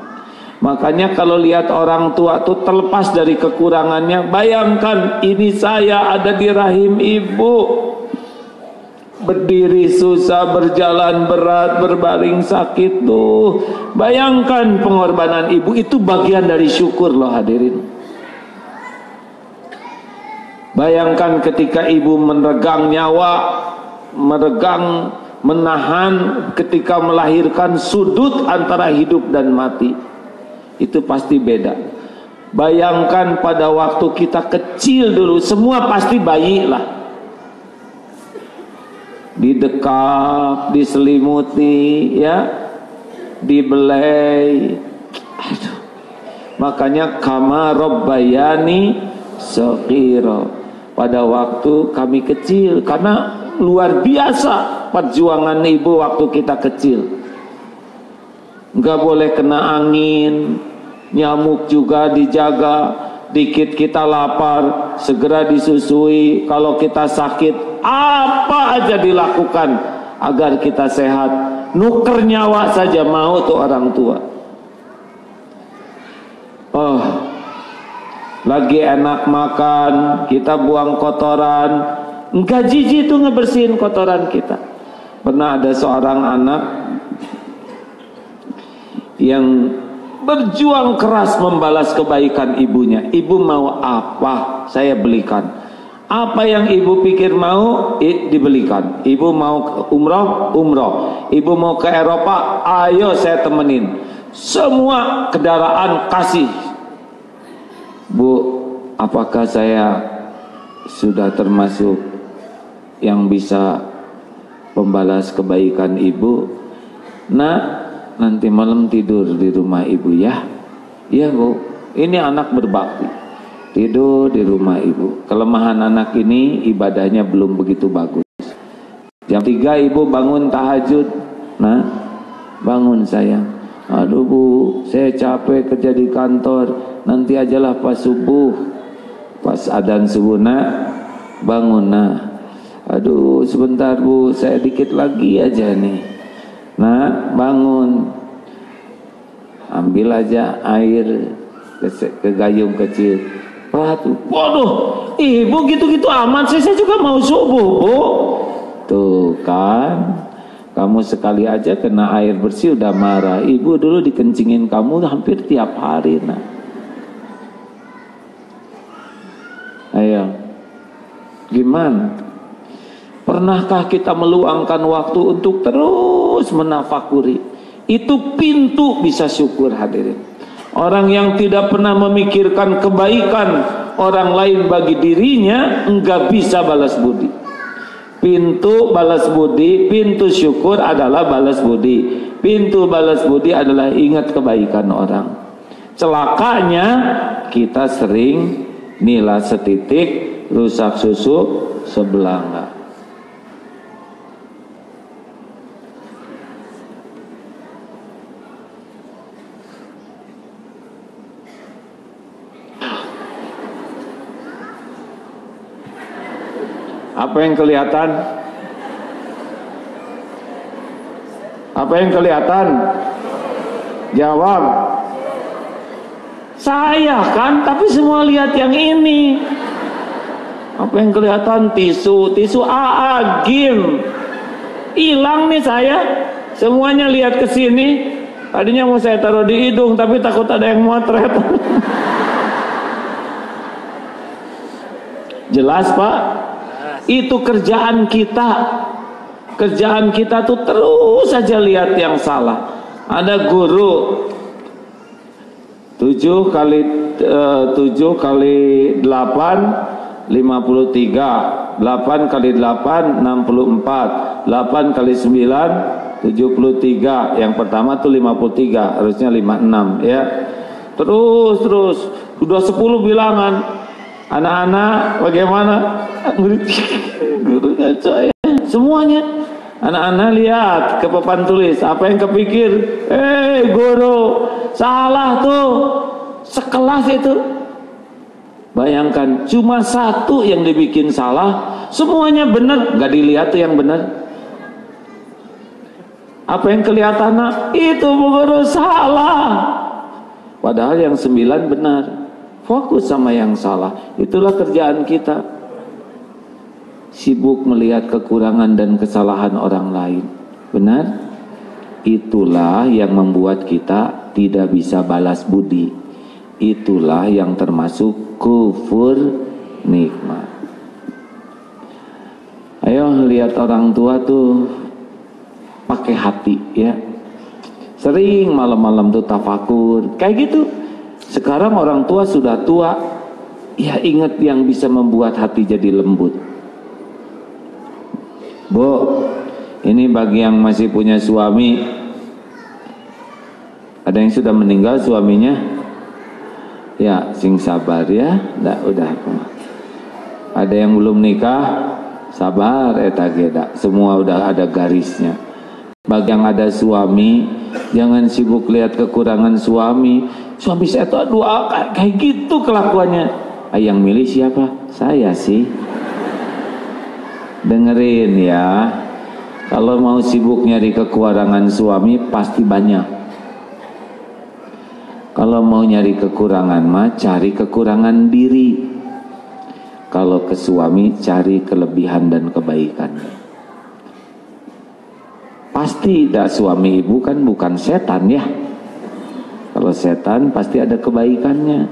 A: Makanya kalau lihat orang tua tuh terlepas dari kekurangannya, bayangkan ini saya ada di rahim ibu, berdiri susah, berjalan berat, berbaring sakit tuh. Bayangkan pengorbanan ibu, itu bagian dari syukur loh hadirin. Bayangkan ketika ibu meregang nyawa, menahan ketika melahirkan, sudut antara hidup dan mati. Itu pasti beda. Bayangkan pada waktu kita kecil dulu, semua pasti bayi lah. Didekap, diselimuti, ya, dibelai. Aduh. Makanya kama rabbayani shaghira. Pada waktu kami kecil, karena luar biasa perjuangan ibu waktu kita kecil. Nggak boleh kena angin, nyamuk juga dijaga. Dikit kita lapar, segera disusui. Kalau kita sakit, apa aja dilakukan agar kita sehat. Nuker nyawa saja mau tuh orang tua. Lagi enak makan, kita buang kotoran. Enggak jijik tuh ngebersihin kotoran kita. Pernah ada seorang anak yang berjuang keras membalas kebaikan ibunya. Ibu mau apa, saya belikan. Apa yang ibu pikir mau, dibelikan. Ibu mau umroh, umroh. Ibu mau ke Eropa, ayo saya temenin. Semua kendaraan kasih. Bu, apakah saya sudah termasuk yang bisa membalas kebaikan ibu? Nah, nanti malam tidur di rumah ibu ya. Iya Bu, ini anak berbakti, tidur di rumah ibu. Kelemahan anak ini ibadahnya belum begitu bagus. Jam 3 ibu bangun tahajud. Nah, bangun sayang. Aduh Bu, saya capek kerja di kantor, nanti ajalah pas subuh, pas adzan subuh nak bangun nak. Aduh sebentar Bu, saya dikit lagi aja nih. Nak bangun, ambil aja air ke gayung kecil. Waduh, ibu gitu-gitu amat, saya juga mau subuh Bu. Tuh kan, kamu sekali aja kena air bersih udah marah. Ibu dulu dikencingin kamu hampir tiap hari nak. Ayo, gimana? Pernahkah kita meluangkan waktu untuk terus menafakuri? Itu pintu bisa syukur hadirin. Orang yang tidak pernah memikirkan kebaikan orang lain bagi dirinya enggak bisa balas budi. Pintu balas budi, pintu syukur adalah balas budi. Pintu balas budi adalah ingat kebaikan orang. Celakanya kita sering nila setitik, rusak susu sebelanga. Apa yang kelihatan? Apa yang kelihatan? Jawab. Saya kan, tapi semua lihat yang ini. Apa yang kelihatan? Tisu Agim. Hilang nih saya. Semuanya lihat ke sini. Tadinya mau saya taruh di hidung, tapi takut ada yang motret. Jelas Pak? Itu kerjaan kita. Kerjaan kita tuh terus saja lihat yang salah. Ada guru 7 kali 8 53, 8 kali 8 64, 8 kali 9 73. Yang pertama tuh 53, harusnya 56 ya. Terus udah 10 bilangan. Anak-anak bagaimana? Guru ngaco ya. Semuanya anak-anak lihat ke papan tulis. Apa yang kepikir? Guru salah tuh. Sekelas itu. Bayangkan cuma satu yang dibikin salah, semuanya benar. Gak dilihat tuh yang benar. Apa yang kelihatan? Itu guru salah. Padahal yang 9 benar. Fokus sama yang salah. Itulah kerjaan kita. Sibuk melihat kekurangan dan kesalahan orang lain. Benar? Itulah yang membuat kita tidak bisa balas budi. Itulah yang termasuk kufur nikmat. Ayo lihat orang tua tuh pakai hati ya. Sering malam-malam tuh tafakur. Kayak gitu. Sekarang orang tua sudah tua, ya ingat yang bisa membuat hati jadi lembut. Bu, ini bagi yang masih punya suami, ada yang sudah meninggal suaminya, ya sing sabar ya, udah. Ada yang belum nikah, sabar geda, semua udah ada garisnya. Bagi yang ada suami, jangan sibuk lihat kekurangan suami. Suami saya tuh kayak gitu kelakuannya. Yang milih siapa? Saya sih. Dengerin ya. Kalau mau sibuk nyari kekurangan suami pasti banyak. Kalau mau nyari kekurangan mah cari kekurangan diri. Kalau ke suami cari kelebihan dan kebaikannya. Pasti dah suami ibu kan bukan setan ya. Kalau setan pasti ada kebaikannya.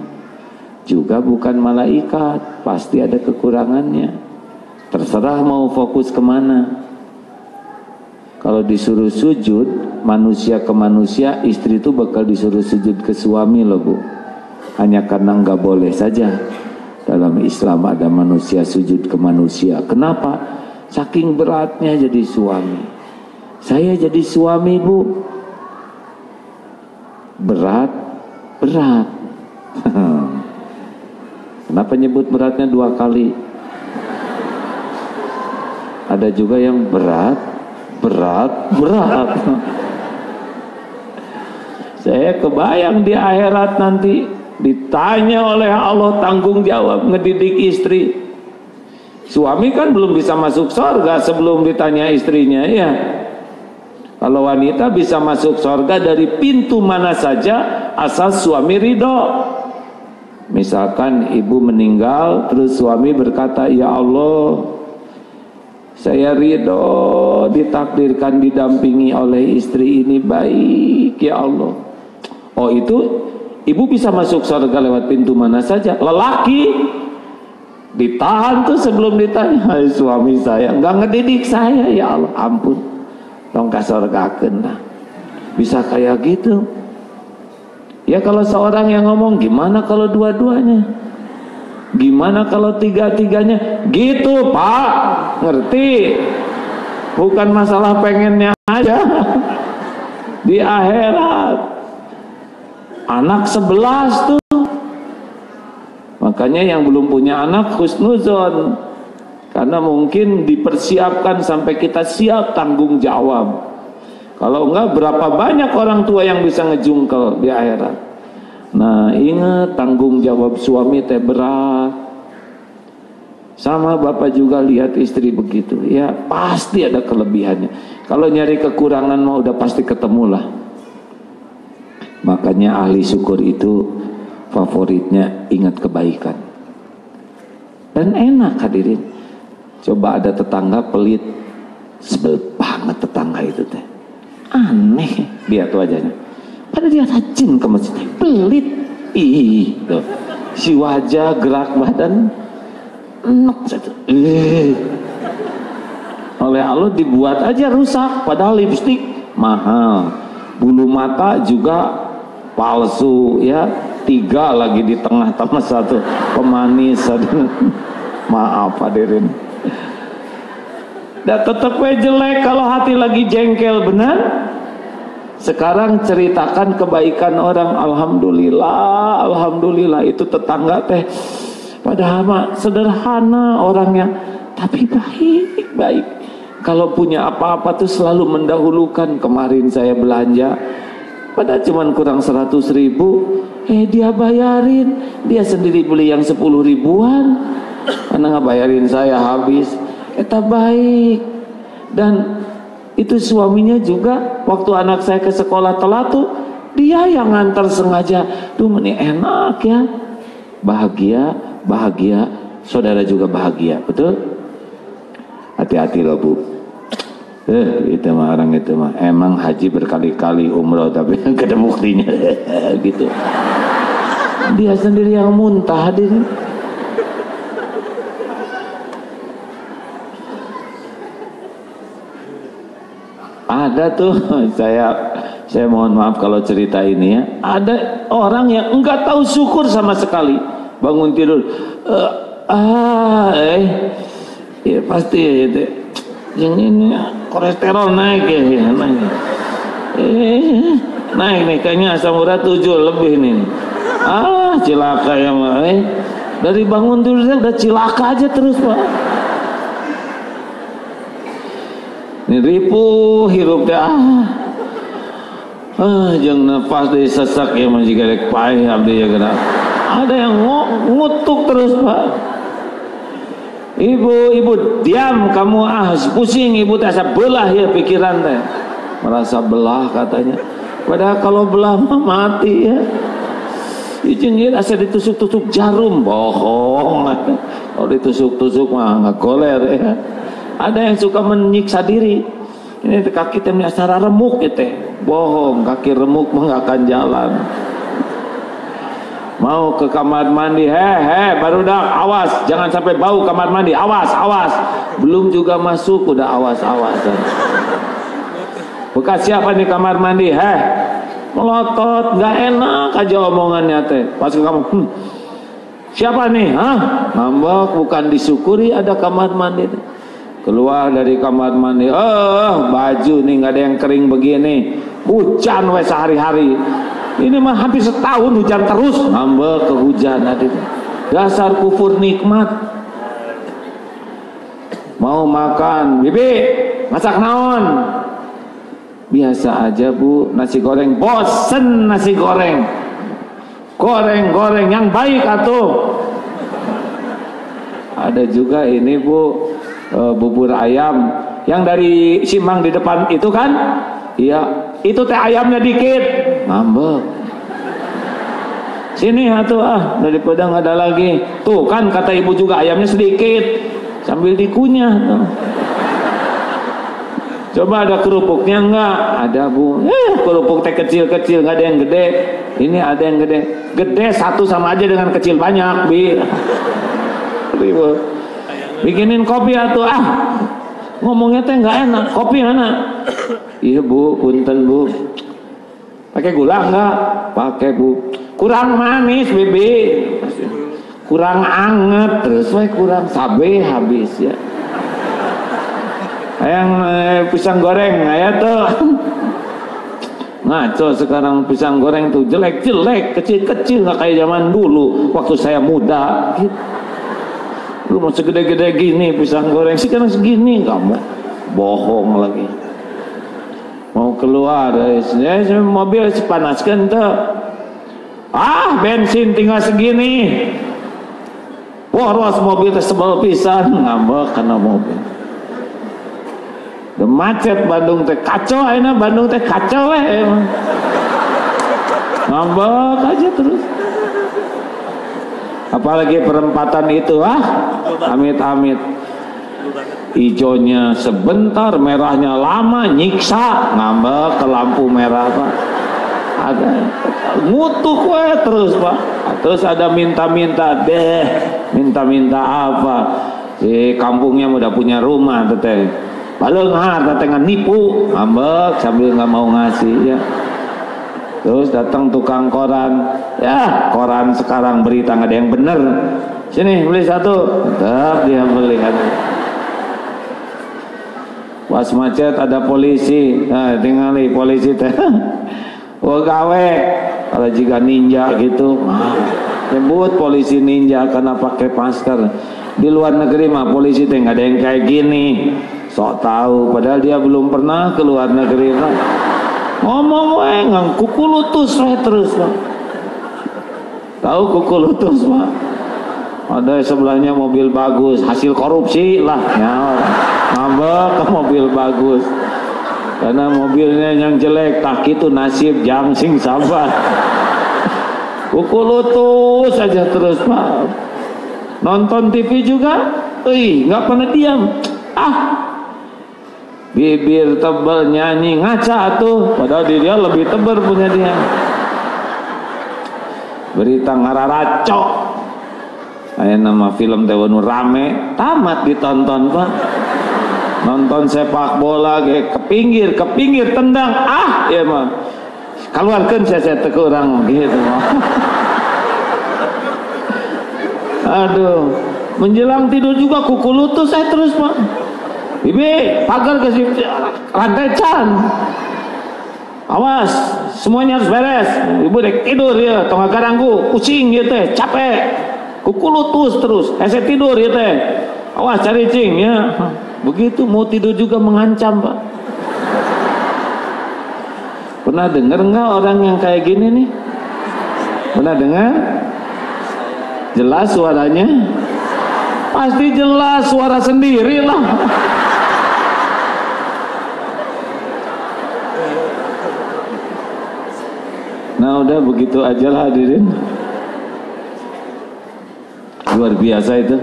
A: Juga bukan malaikat, pasti ada kekurangannya. Terserah mau fokus kemana. Kalau disuruh sujud manusia ke manusia, istri itu bakal disuruh sujud ke suami loh Bu. Hanya karena nggak boleh saja. Dalam Islam ada manusia sujud ke manusia. Kenapa? Saking beratnya jadi suami. Saya jadi suami Bu, berat. Kenapa nyebut beratnya 2 kali? Ada juga yang berat. Saya kebayang di akhirat nanti ditanya oleh Allah, tanggung jawab ngedidik istri. Suami kan belum bisa masuk surga sebelum ditanya istrinya, ya. Kalau wanita bisa masuk surga dari pintu mana saja asal suami ridho. Misalkan ibu meninggal terus suami berkata, ya Allah, saya ridho ditakdirkan didampingi oleh istri ini, baik ya Allah. Oh, itu ibu bisa masuk surga lewat pintu mana saja. Lelaki ditahan tuh sebelum ditanya, hai suami saya nggak ngedidik saya, ya Allah ampun, tong ka surgakeun lah. Bisa kayak gitu. Ya kalau seorang yang ngomong, gimana kalau dua-duanya? Gimana kalau tiga-tiganya? Gitu Pak, ngerti? Bukan masalah pengennya aja. Di akhirat anak 11 tuh. Makanya yang belum punya anak husnuzon, karena mungkin dipersiapkan sampai kita siap tanggung jawab. Kalau enggak, berapa banyak orang tua yang bisa ngejungkel di akhirat. Nah ingat, tanggung jawab suami teh berat. Sama bapak juga lihat istri begitu, ya pasti ada kelebihannya. Kalau nyari kekurangan mah udah pasti ketemulah. Makanya ahli syukur itu favoritnya ingat kebaikan. Dan enak hadirin. Coba ada tetangga pelit, sebel banget tetangga itu teh. Aneh lihat wajahnya. Padahal dia rajin ke masjid, pelit. Ih, tuh. Si wajah, gerak badan enak satu. Oleh Allah dibuat aja rusak, padahal lipstik mahal. Bulu mata juga palsu, ya 3 lagi di tengah tambah 1 pemanis. Maaf hadirin. Dan tetap jelek kalau hati lagi jengkel, benar. Sekarang ceritakan kebaikan orang, alhamdulillah, alhamdulillah. Itu tetangga teh padahal mah sederhana orangnya, tapi baik. Kalau punya apa-apa tuh selalu mendahulukan. Kemarin saya belanja, padahal cuman kurang 100 ribu, dia bayarin. Dia sendiri beli yang 10 ribuan, karena nggak bayarin saya habis. Eta baik. Dan itu suaminya juga waktu anak saya ke sekolah telat tuh dia yang ngantar sengaja. Tuh ini enak ya, bahagia, saudara juga bahagia, betul? Hati-hati loh bu. Itu mah orang itu mah emang haji berkali-kali, umroh tapi gak ada buktinya. Gitu. Dia sendiri yang muntah hadirin. Ada tuh, saya mohon maaf kalau cerita ini ya. Ada orang yang enggak tahu syukur sama sekali. Bangun tidur, ya pasti itu. Yang ini kolesterol naik ya, naik nih kayaknya asam urat 7 lebih nih. Cilaka ya mah. Dari bangun tidur udah cilaka aja terus pak. Ini ripuh hirup dah. Jeung nafas deui sesak ya mah jiga rek paeh abdi ya geura. Ada yang ngutuk terus pak. Ibu diam kamu, pusing ibu teh asa belah ya pikiran teh. Merasa belah katanya. Padahal kalau belah mah mati ya. Ijin ieu asa ditusuk-tusuk jarum, bohong. Kalau ditusuk-tusuk mah enggak goler ya. Ada yang suka menyiksa diri. Ini kaki teh acara remuk gitu. Bohong, kaki remuk mah enggak akan jalan. Mau ke kamar mandi, barudak, awas, jangan sampai bau kamar mandi, awas. Belum juga masuk udah awas-awasan. Bekas siapa nih kamar mandi? Melotot, nggak enak aja omongannya teh. Pas ke kamar, siapa nih? Ngambek, bukan disyukuri ada kamar mandi. Keluar dari kamar mandi, baju nih nggak ada yang kering begini, hujan wes sehari-hari. Ini mah hampir setahun hujan terus, ngambek ke hujan tadi. Dasar kufur nikmat. Mau makan, bibi masak naon? Biasa aja Bu, nasi goreng. Bosen nasi goreng. Goreng-goreng yang baik atuh. Ada juga ini Bu, bubur ayam yang dari Simang di depan itu kan? Iya, itu teh ayamnya dikit, ngambek. Sini atuh daripada nggak ada lagi. Tuh kan kata ibu juga ayamnya sedikit, sambil dikunyah tuh. Coba ada kerupuknya enggak? Ada Bu. Kerupuk teh kecil-kecil, nggak ada yang gede. Ini ada yang gede. Gede satu sama aja dengan kecil banyak, Bi. Bikinin kopi atuh ngomongnya teh nggak enak. Kopi mana? Iya Bu, punten Bu. Pakai gula enggak? Pakai Bu. Kurang manis, Bibi. Kurang anget, terus kurang sabe habis ya. Yang pisang goreng aya tuh. Ngaco sekarang pisang goreng tuh jelek-jelek, kecil-kecil nggak kayak zaman dulu waktu saya muda. Gitu. Lu mau segede-gede gini pisang goreng sekarang segini kamu bohong lagi. Mau keluar, mobil sepanaskan tuh. Bensin tinggal segini. Boros mobil sebel pisan, ngambek karena mobil. Macet Bandung teh kacau, ayeuna Bandung teh kacau emang. Ngambek aja terus. Apalagi perempatan itu amit-amit. Ijonya sebentar, merahnya lama, nyiksa, ngambek ke lampu merah Pak. Ada ngutuk terus Pak. Terus ada minta-minta deh, minta-minta apa? Si kampungnya udah punya rumah teteh. Balenghar datang nipu, ngambek sambil nggak mau ngasih ya. Terus datang tukang koran, ya koran sekarang berita nggak ada yang bener. Sini beli satu, tetap dia beli. Pas macet ada polisi, nah tinggali polisi teh. Gawe kalau jika ninja gitu, nyebut polisi ninja karena pakai masker. Di luar negeri mah polisi teh nggak ada yang kayak gini. Sok tahu, padahal dia belum pernah ke luar negeri Pak. Ngomong ngang kuku lutus terus Pak. Tahu kuku lutus Pak? Ada sebelahnya mobil bagus, hasil korupsi lah ya. Ngambek ke mobil bagus. Karena mobilnya yang jelek, tak itu nasib jamsing sabar. Kuku lutus saja terus Pak. Nonton TV juga, nggak pernah diam. Bibir tebal nyanyi ngaca tuh, padahal dia lebih tebal punya dia. Berita ngararacok. Kayak nama film tewanu rame, tamat ditonton Pak. Nonton sepak bola ke pinggir tendang, ya mah. Keluarkan saya kurang gitu. Aduh, menjelang tidur juga kuku lutut saya terus Pak. Bibi, pagar ke lantai can. Awas, semuanya harus beres. Ibu dek tidur ya, tongak garangku, kucing gitu teh, capek. Kuku lutut terus, saya tidur ya teh. Awas cari cing ya. Begitu mau tidur juga mengancam Pak. Pernah dengar nggak orang yang kayak gini nih? Pernah dengar? Jelas suaranya? Pasti jelas suara sendiri lah. Nah udah begitu aja lah hadirin. Luar biasa itu.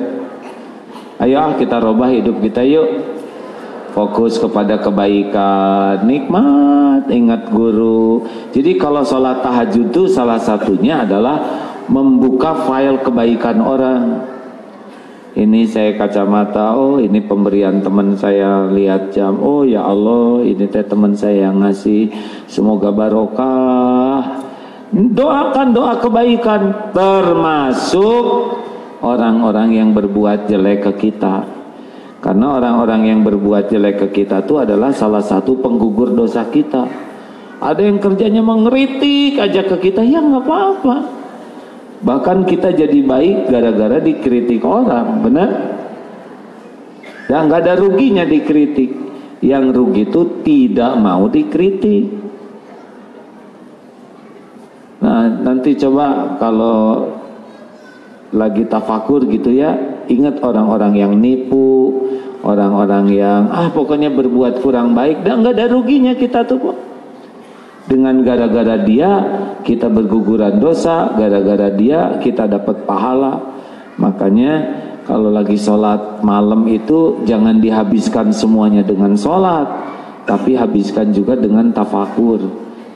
A: Ayo kita robah hidup kita yuk. Fokus kepada kebaikan, nikmat, ingat guru. Jadi kalau sholat tahajud itu salah satunya adalah membuka file kebaikan orang. Ini saya kacamata, ini pemberian teman saya, lihat jam, ya Allah ini teh teman saya yang ngasih, semoga barokah. Doakan doa kebaikan, termasuk orang-orang yang berbuat jelek ke kita. Karena orang-orang yang berbuat jelek ke kita itu adalah salah satu penggugur dosa kita. Ada yang kerjanya mengkritik aja ke kita, ya nggak apa-apa. Bahkan kita jadi baik gara-gara dikritik orang, benar? Ya nggak ada ruginya dikritik. Yang rugi itu tidak mau dikritik. Nah, nanti coba kalau lagi tafakur gitu ya, ingat orang-orang yang nipu, orang-orang yang pokoknya berbuat kurang baik, dan nggak ada ruginya kita tuh kok. Dengan gara-gara dia kita berguguran dosa, gara-gara dia kita dapat pahala. Makanya kalau lagi sholat malam itu jangan dihabiskan semuanya dengan sholat, tapi habiskan juga dengan tafakur.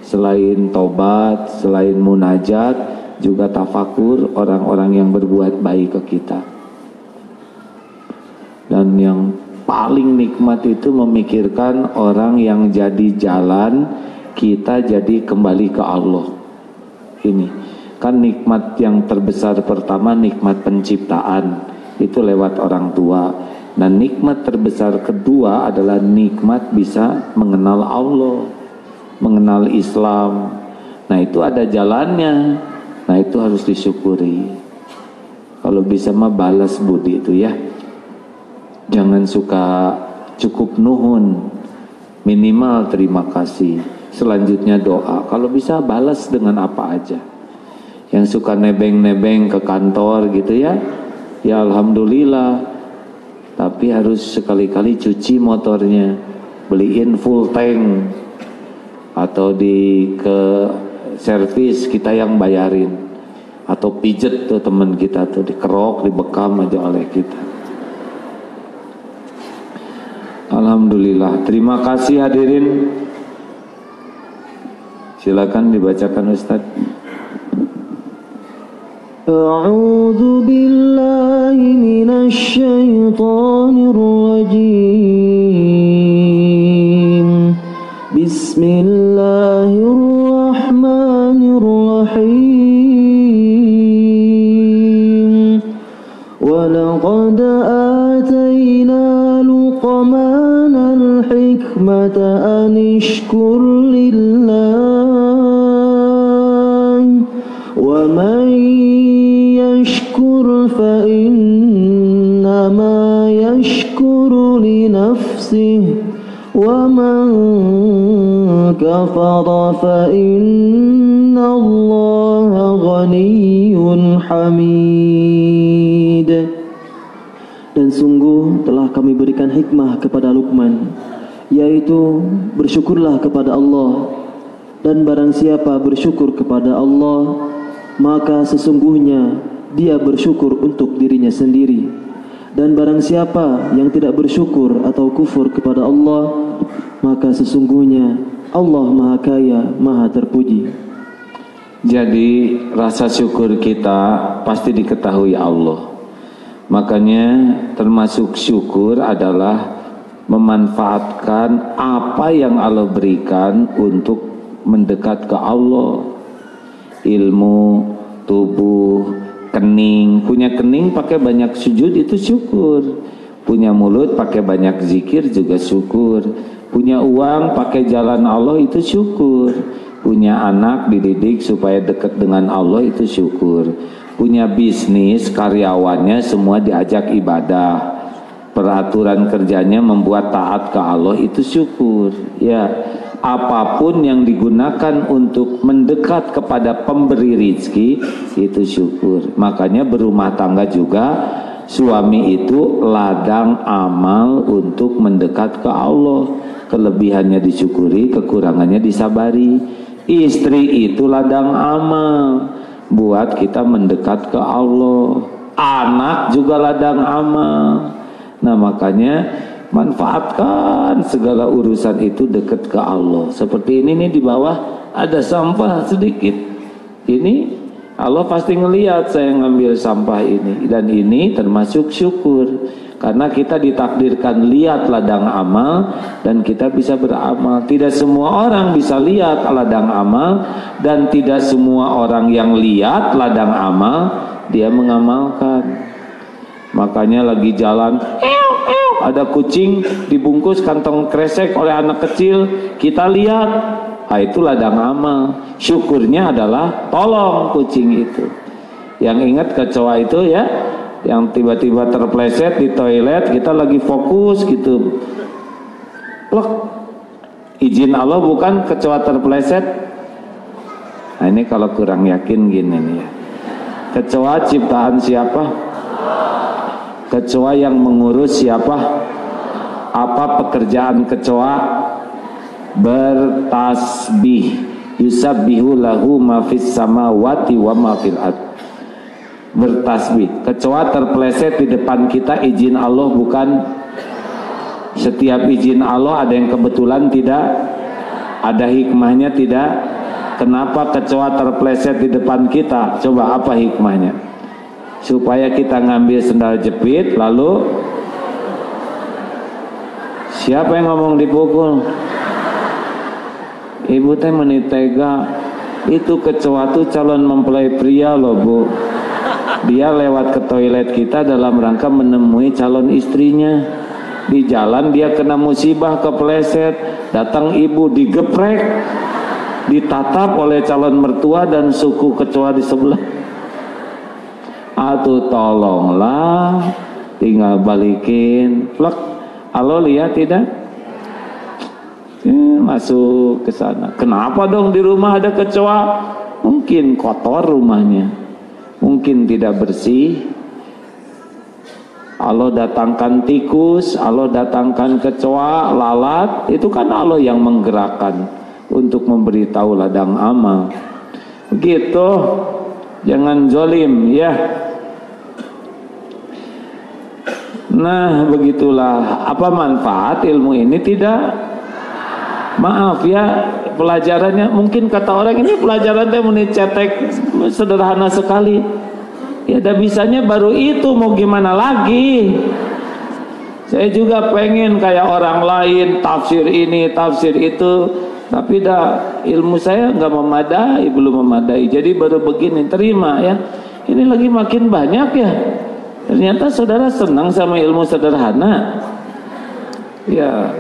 A: Selain tobat, selain munajat, juga tafakur orang-orang yang berbuat baik ke kita. Dan yang paling nikmat itu memikirkan orang yang jadi jalan kita jadi kembali ke Allah. Ini kan nikmat yang terbesar pertama, nikmat penciptaan, itu lewat orang tua. Dan nikmat terbesar kedua adalah nikmat bisa mengenal Allah, mengenal Islam. Nah itu ada jalannya. Nah itu harus disyukuri. Kalau bisa mah balas budi itu ya. Jangan suka cukup nuhun, minimal terima kasih. Selanjutnya doa. Kalau bisa balas dengan apa aja. Yang suka nebeng-nebeng ke kantor gitu ya, ya alhamdulillah. Tapi harus sekali-kali cuci motornya, beliin full tank, atau ke servis kita yang bayarin, atau pijet tuh teman kita tuh dikerok, dibekam aja oleh kita. Alhamdulillah. Terima kasih hadirin. Silakan dibacakan Ustaz.
B: A'udzu billahi minasy syaithanir rajim. Bismillahirrahmanirrahim. Wa laqad atayna Luqmanal hikmata an ishkur lillah. وَمَنْ يَشْكُرْ فَإِنَّمَا يَشْكُرُ لِنَفْسِهِ وَمَنْ كَفَرَ فَإِنَّ اللَّهَ غَنِيٌّ حَمِيدٌ. Dan sungguh telah kami berikan hikmah kepada Luqman, yaitu bersyukurlah kepada Allah, dan barang siapa bersyukur kepada Allah, maka sesungguhnya dia bersyukur untuk dirinya sendiri. Dan barang siapa yang tidak bersyukur atau kufur kepada Allah, maka sesungguhnya Allah Maha Kaya, Maha Terpuji.
A: Jadi rasa syukur kita pasti diketahui Allah. Makanya termasuk syukur adalah memanfaatkan apa yang Allah berikan untuk mendekat ke Allah. Ilmu, tubuh, kening. Punya kening pakai banyak sujud itu syukur. Punya mulut pakai banyak zikir juga syukur. Punya uang pakai jalan Allah itu syukur. Punya anak dididik supaya dekat dengan Allah itu syukur. Punya bisnis, karyawannya semua diajak ibadah. Peraturan kerjanya membuat taat ke Allah itu syukur. Ya, apapun yang digunakan untuk mendekat kepada pemberi rizki itu syukur. Makanya berumah tangga juga suami itu ladang amal untuk mendekat ke Allah. Kelebihannya disyukuri, kekurangannya disabari. Istri itu ladang amal buat kita mendekat ke Allah. Anak juga ladang amal. Nah makanya manfaatkan segala urusan itu dekat ke Allah. Seperti ini nih, di bawah ada sampah sedikit. Ini Allah pasti ngelihat saya ngambil sampah ini. Dan ini termasuk syukur. Karena kita ditakdirkan lihat ladang amal dan kita bisa beramal. Tidak semua orang bisa lihat ladang amal, dan tidak semua orang yang lihat ladang amal dia mengamalkan. Makanya lagi jalan, ada kucing dibungkus kantong kresek oleh anak kecil, kita lihat, itu ladang amal. Syukurnya adalah tolong kucing itu. Yang ingat kecoa itu ya, yang tiba-tiba terpleset di toilet, kita lagi fokus gitu plek, izin Allah bukan kecoa terpeleset. Nah ini kalau kurang yakin gini nih ya, kecoa ciptaan siapa? Kecoa yang mengurus siapa? Apa pekerjaan kecoa? Bertasbih. Yusabbihu lahu ma fis samawati wa ma fil ard. Bertasbih. Kecoa terpeleset di depan kita, izin Allah bukan. Setiap izin Allah ada yang kebetulan tidak, ada hikmahnya tidak. Kenapa kecoa terpeleset di depan kita? Coba apa hikmahnya? Supaya kita ngambil sendal jepit, lalu siapa yang ngomong dipukul? Ibu teh menitega. Itu kecoa tuh calon mempelai pria loh Bu. Dia lewat ke toilet kita dalam rangka menemui calon istrinya. Di jalan dia kena musibah, kepleset, datang ibu digeprek, ditatap oleh calon mertua dan suku kecoa di sebelah. Atuh tolonglah, tinggal balikin, plek. Halo lihat tidak? Masuk ke sana. Kenapa dong di rumah ada kecoa? Mungkin kotor rumahnya, mungkin tidak bersih. Allah datangkan tikus, Allah datangkan kecoa, lalat, itu kan Allah yang menggerakkan untuk memberitahu ladang amal. Begitu, jangan zolim ya. Nah begitulah. Apa manfaat ilmu ini? Tidak. Maaf ya, pelajarannya mungkin kata orang ini pelajarannya cetek sederhana sekali. Ya ada bisanya baru itu, mau gimana lagi? Saya juga pengen kayak orang lain, tafsir ini, tafsir itu, tapi dah ilmu saya nggak memadai, belum memadai. Jadi baru begini, terima ya. Ini lagi makin banyak ya. Ternyata saudara senang sama ilmu sederhana. Ya,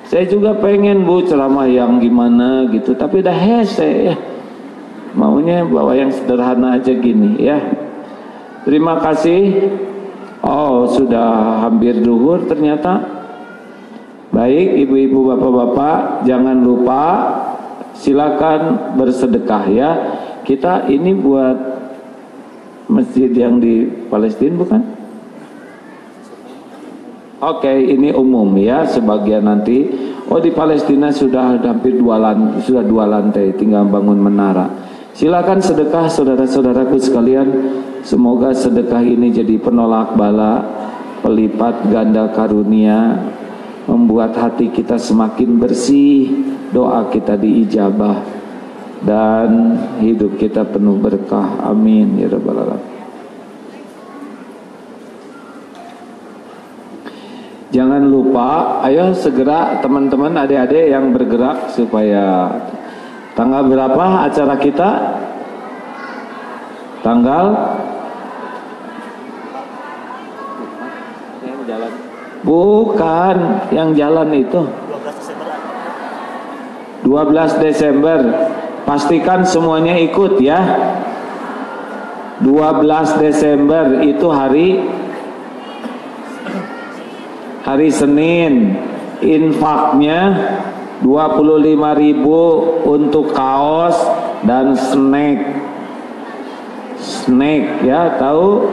A: saya juga pengen Bu ceramah yang gimana gitu, tapi dah hese ya. Maunya bawa yang sederhana aja gini ya. Terima kasih. Oh sudah hampir zuhur ternyata. Baik ibu-ibu bapak-bapak, jangan lupa silakan bersedekah ya. Kita ini buat masjid yang di Palestina bukan? Oke, ini umum ya, sebagian nanti. Oh di Palestina sudah hampir dua lantai, tinggal bangun menara. Silakan sedekah saudara-saudaraku sekalian. Semoga sedekah ini jadi penolak bala, pelipat ganda karunia, membuat hati kita semakin bersih, doa kita diijabah, dan hidup kita penuh berkah. Amin ya rabbal alamin. Jangan lupa, ayo segera teman-teman adik-adik yang bergerak supaya tanggal berapa acara kita? Tanggal bukan yang jalan itu 12 Desember. Pastikan semuanya ikut ya. 12 Desember itu hari Senin. Infaknya 25.000 untuk kaos dan snack ya, tahu?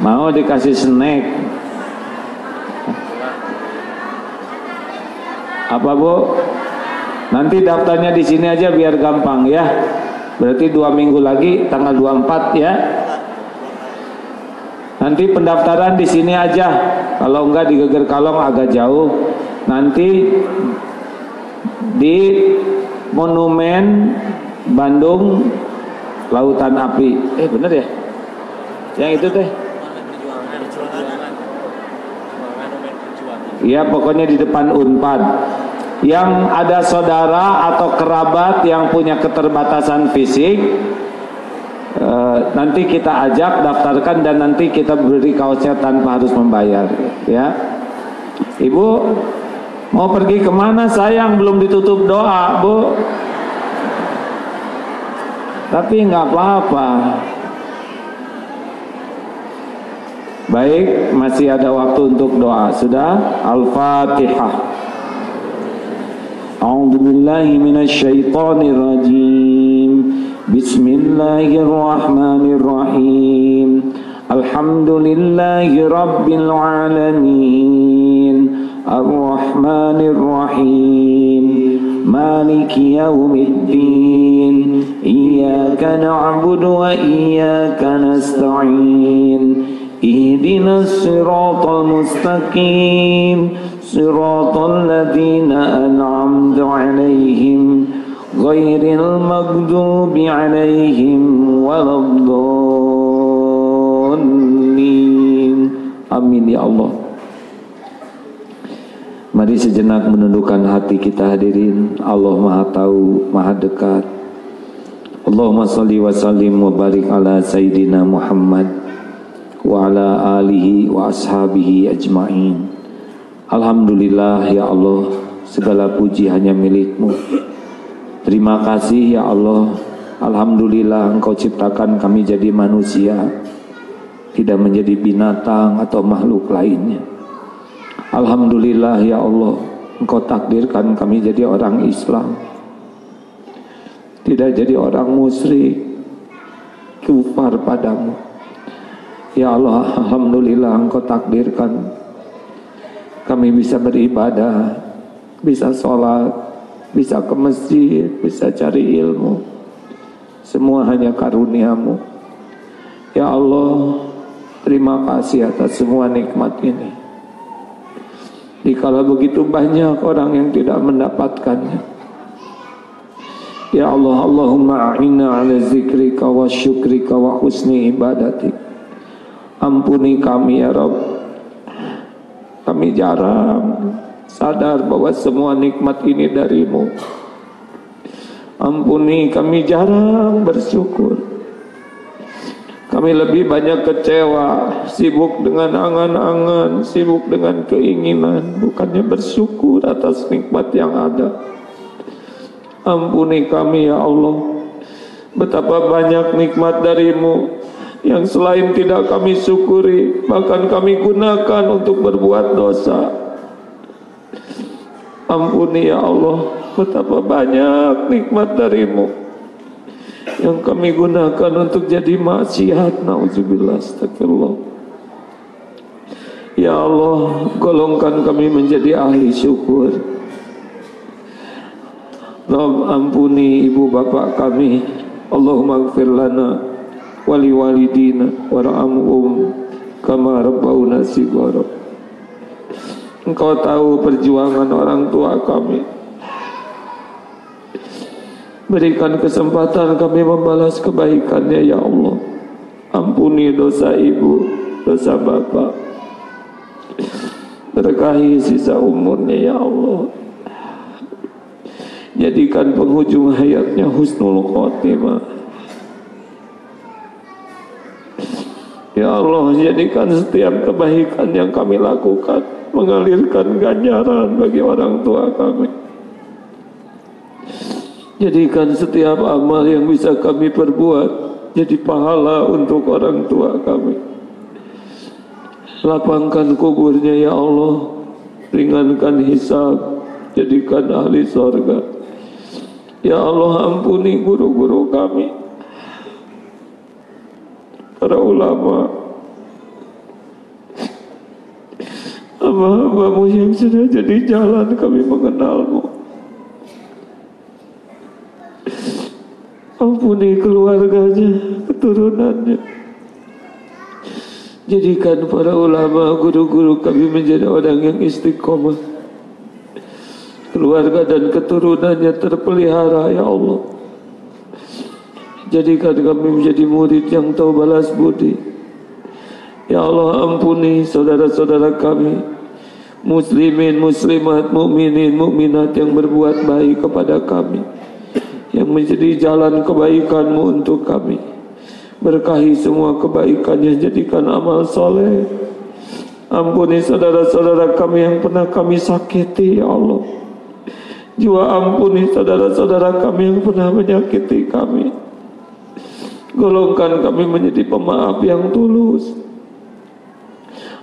A: Mau dikasih snack apa Bu? Nanti daftarnya di sini aja biar gampang ya. Berarti 2 minggu lagi tanggal 24 ya. Nanti pendaftaran di sini aja. Kalau enggak di Geger Kalong agak jauh. Nanti di Monumen Bandung Lautan Api. Bener ya? Yang itu teh? Iya pokoknya di depan Unpad. Yang ada saudara atau kerabat yang punya keterbatasan fisik, nanti kita ajak daftarkan dan nanti kita beri kaosnya tanpa harus membayar ya. Ibu mau pergi kemana sayang? Belum ditutup doa Bu. Tapi nggak apa-apa. Baik, masih ada waktu untuk doa. Sudah? Al-Fatihah. A'udzu billahi minasyaitonir rajim. Bismillahirrahmanirrahim. Alhamdulillahi rabbil alamin. Ar-Rahmanir Rahim. Maliki yaumiddin. Iyyaka na'budu wa iyyaka nasta'in. Ihdinas siratal mustaqim. Siratal ladzina an'amta 'alaihim ghairil maghdubi 'alaihim waladdallin. Amin ya Allah. Mari sejenak menundukkan hati kita hadirin. Allah Maha Tahu, Maha Dekat. Allahumma shalli wa sallim wa barik ala Sayyidina Muhammad wa ala alihi wa ashabihi ajma'in. Alhamdulillah ya Allah, segala puji hanya milik-Mu. Terima kasih ya Allah. Alhamdulillah Engkau ciptakan kami jadi manusia, tidak menjadi binatang atau makhluk lainnya. Alhamdulillah ya Allah, Engkau takdirkan kami jadi orang Islam, tidak jadi orang musyrik, kufar padamu. Ya Allah, alhamdulillah Engkau takdirkan kami bisa beribadah, bisa sholat, bisa ke masjid, bisa cari ilmu. Semua hanya karunia-Mu. Ya Allah, terima kasih atas semua nikmat ini. Dikala begitu banyak orang yang tidak mendapatkannya. Ya Allah, Allahumma a'inna ala zikrika wa syukrika wa husni ibadatik. Ampuni kami ya Rabb. Kami jarang sadar bahwa semua nikmat ini dari-Mu. Ampuni kami jarang bersyukur. Kami lebih banyak kecewa, sibuk dengan angan-angan, sibuk dengan keinginan, bukannya bersyukur atas nikmat yang ada. Ampuni kami ya Allah. Betapa banyak nikmat dari-Mu yang selain tidak kami syukuri, bahkan kami gunakan untuk berbuat dosa. Ampuni ya Allah, betapa banyak nikmat dari-Mu yang kami gunakan untuk jadi maksiat. Nauzubillah, astagfirullah. Ya Allah, golongkan kami menjadi ahli syukur. Rabb, ampuni ibu bapak kami. Allahumma ighfir lana wali walidina warhamhum kama rabbauna shighara. Engkau tahu perjuangan orang tua kami. Berikan kesempatan kami membalas kebaikannya ya Allah. Ampuni dosa ibu, dosa bapak. Berkahi sisa umurnya ya Allah. Jadikan penghujung hayatnya husnul khotimah. Ya Allah, jadikan setiap kebaikan yang kami lakukan mengalirkan ganjaran bagi orang tua kami. Jadikan setiap amal yang bisa kami perbuat jadi pahala untuk orang tua kami. Lapangkan kuburnya ya Allah. Ringankan hisab. Jadikan ahli surga. Ya Allah, ampuni guru-guru kami, para ulama, hamba-hamba-Mu yang sudah jadi jalan kami mengenal-Mu. Ampuni keluarganya, keturunannya. Jadikan para ulama, guru-guru kami menjadi orang yang istiqomah. Keluarga dan keturunannya terpelihara ya Allah. Jadikan kami menjadi murid yang tahu balas budi. Ya Allah, ampuni saudara-saudara kami, muslimin, muslimat, mukminin, mukminat yang berbuat baik kepada kami, yang menjadi jalan kebaikan-Mu untuk kami. Berkahi semua kebaikannya, jadikan amal soleh. Ampuni saudara-saudara kami yang pernah kami sakiti ya Allah. Juga ampuni saudara-saudara kami yang pernah menyakiti kami. Golongkan kami menjadi pemaaf yang tulus.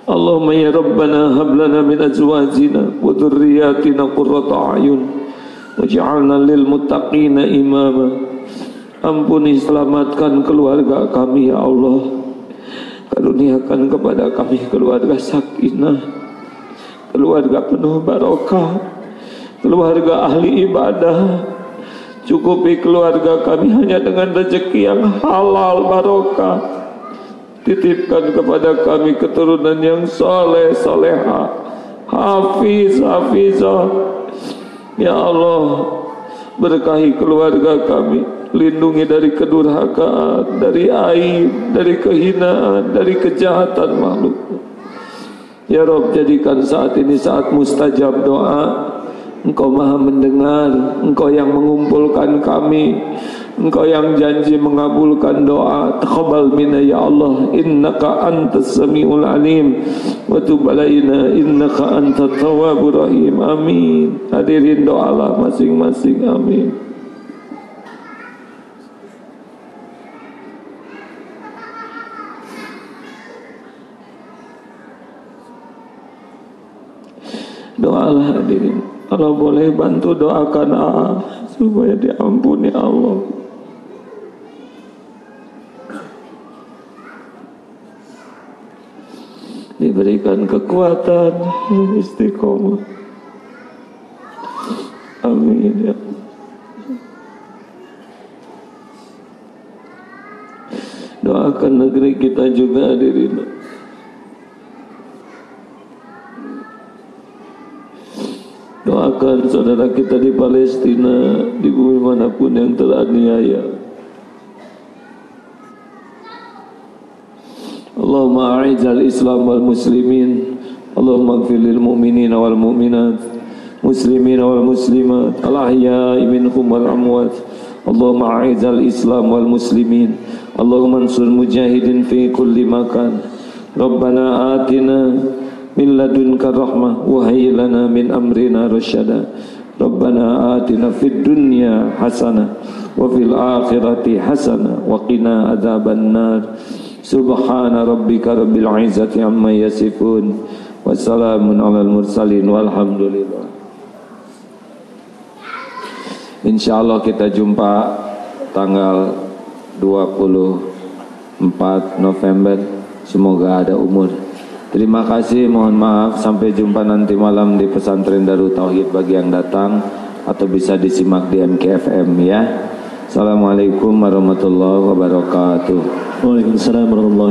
A: Allahumma ya Rabbana hab lana min azwajina wa dhurriyyatina qurrata a'yun waj'alna lil muttaqina imama. Ampuni selamatkan keluarga kami ya Allah. Karuniakan kepada kami keluarga sakinah, keluarga penuh barokah, keluarga ahli ibadah. Cukupi keluarga kami hanya dengan rezeki yang halal barokah. Titipkan kepada kami keturunan yang soleh, soleha, hafiz, hafizah. Ya Allah, berkahi keluarga kami, lindungi dari kedurhakaan, dari aib, dari kehinaan, dari kejahatan makhluk. Ya Rabb, jadikan saat ini saat mustajab doa. Engkau maha mendengar, Engkau yang mengumpulkan kami, Engkau yang janji mengabulkan doa. Taqabbal minna ya Allah, innaka antas samiul alim, wa tub alaina innaka antat tawwabur rahim. Amin. Hadirin doalah masing-masing. Amin. Doalah hadirin. Kalau boleh bantu doakan supaya diampuni Allah. Diberikan kekuatan, istiqomah. Amin ya. Doakan negeri kita juga hadirin. Doakan saudara kita di Palestina, di bumi manapun yang teraniaya. Allahumma a'izal Islam wal muslimin, Allahumma ighfir lil mu'minina wal mu'minat, muslimina wal muslimat, al ahya'i minhum wal amwat. Allahumma a'izal Islam wal muslimin, Allahumma ansur mujahidin fi kulli makan. Rabbana atina min ladunka rahmah wa hayyi lana min amrina rasyada. Rabbana atina fid dunya hasanah wa fil akhirati hasanah wa qina adzabannar. Subhana rabbika rabbil izzati amma yasifun wa salamun alal mursalin walhamdulillah. Insyaallah kita jumpa tanggal 24 November. Semoga ada umur. Terima kasih, mohon maaf, sampai jumpa nanti malam di Pesantren Darut Tauhid bagi yang datang atau bisa disimak di MKFM ya. Assalamualaikum warahmatullahi wabarakatuh.
B: Waalaikumsalam warahmatullahi wabarakatuh.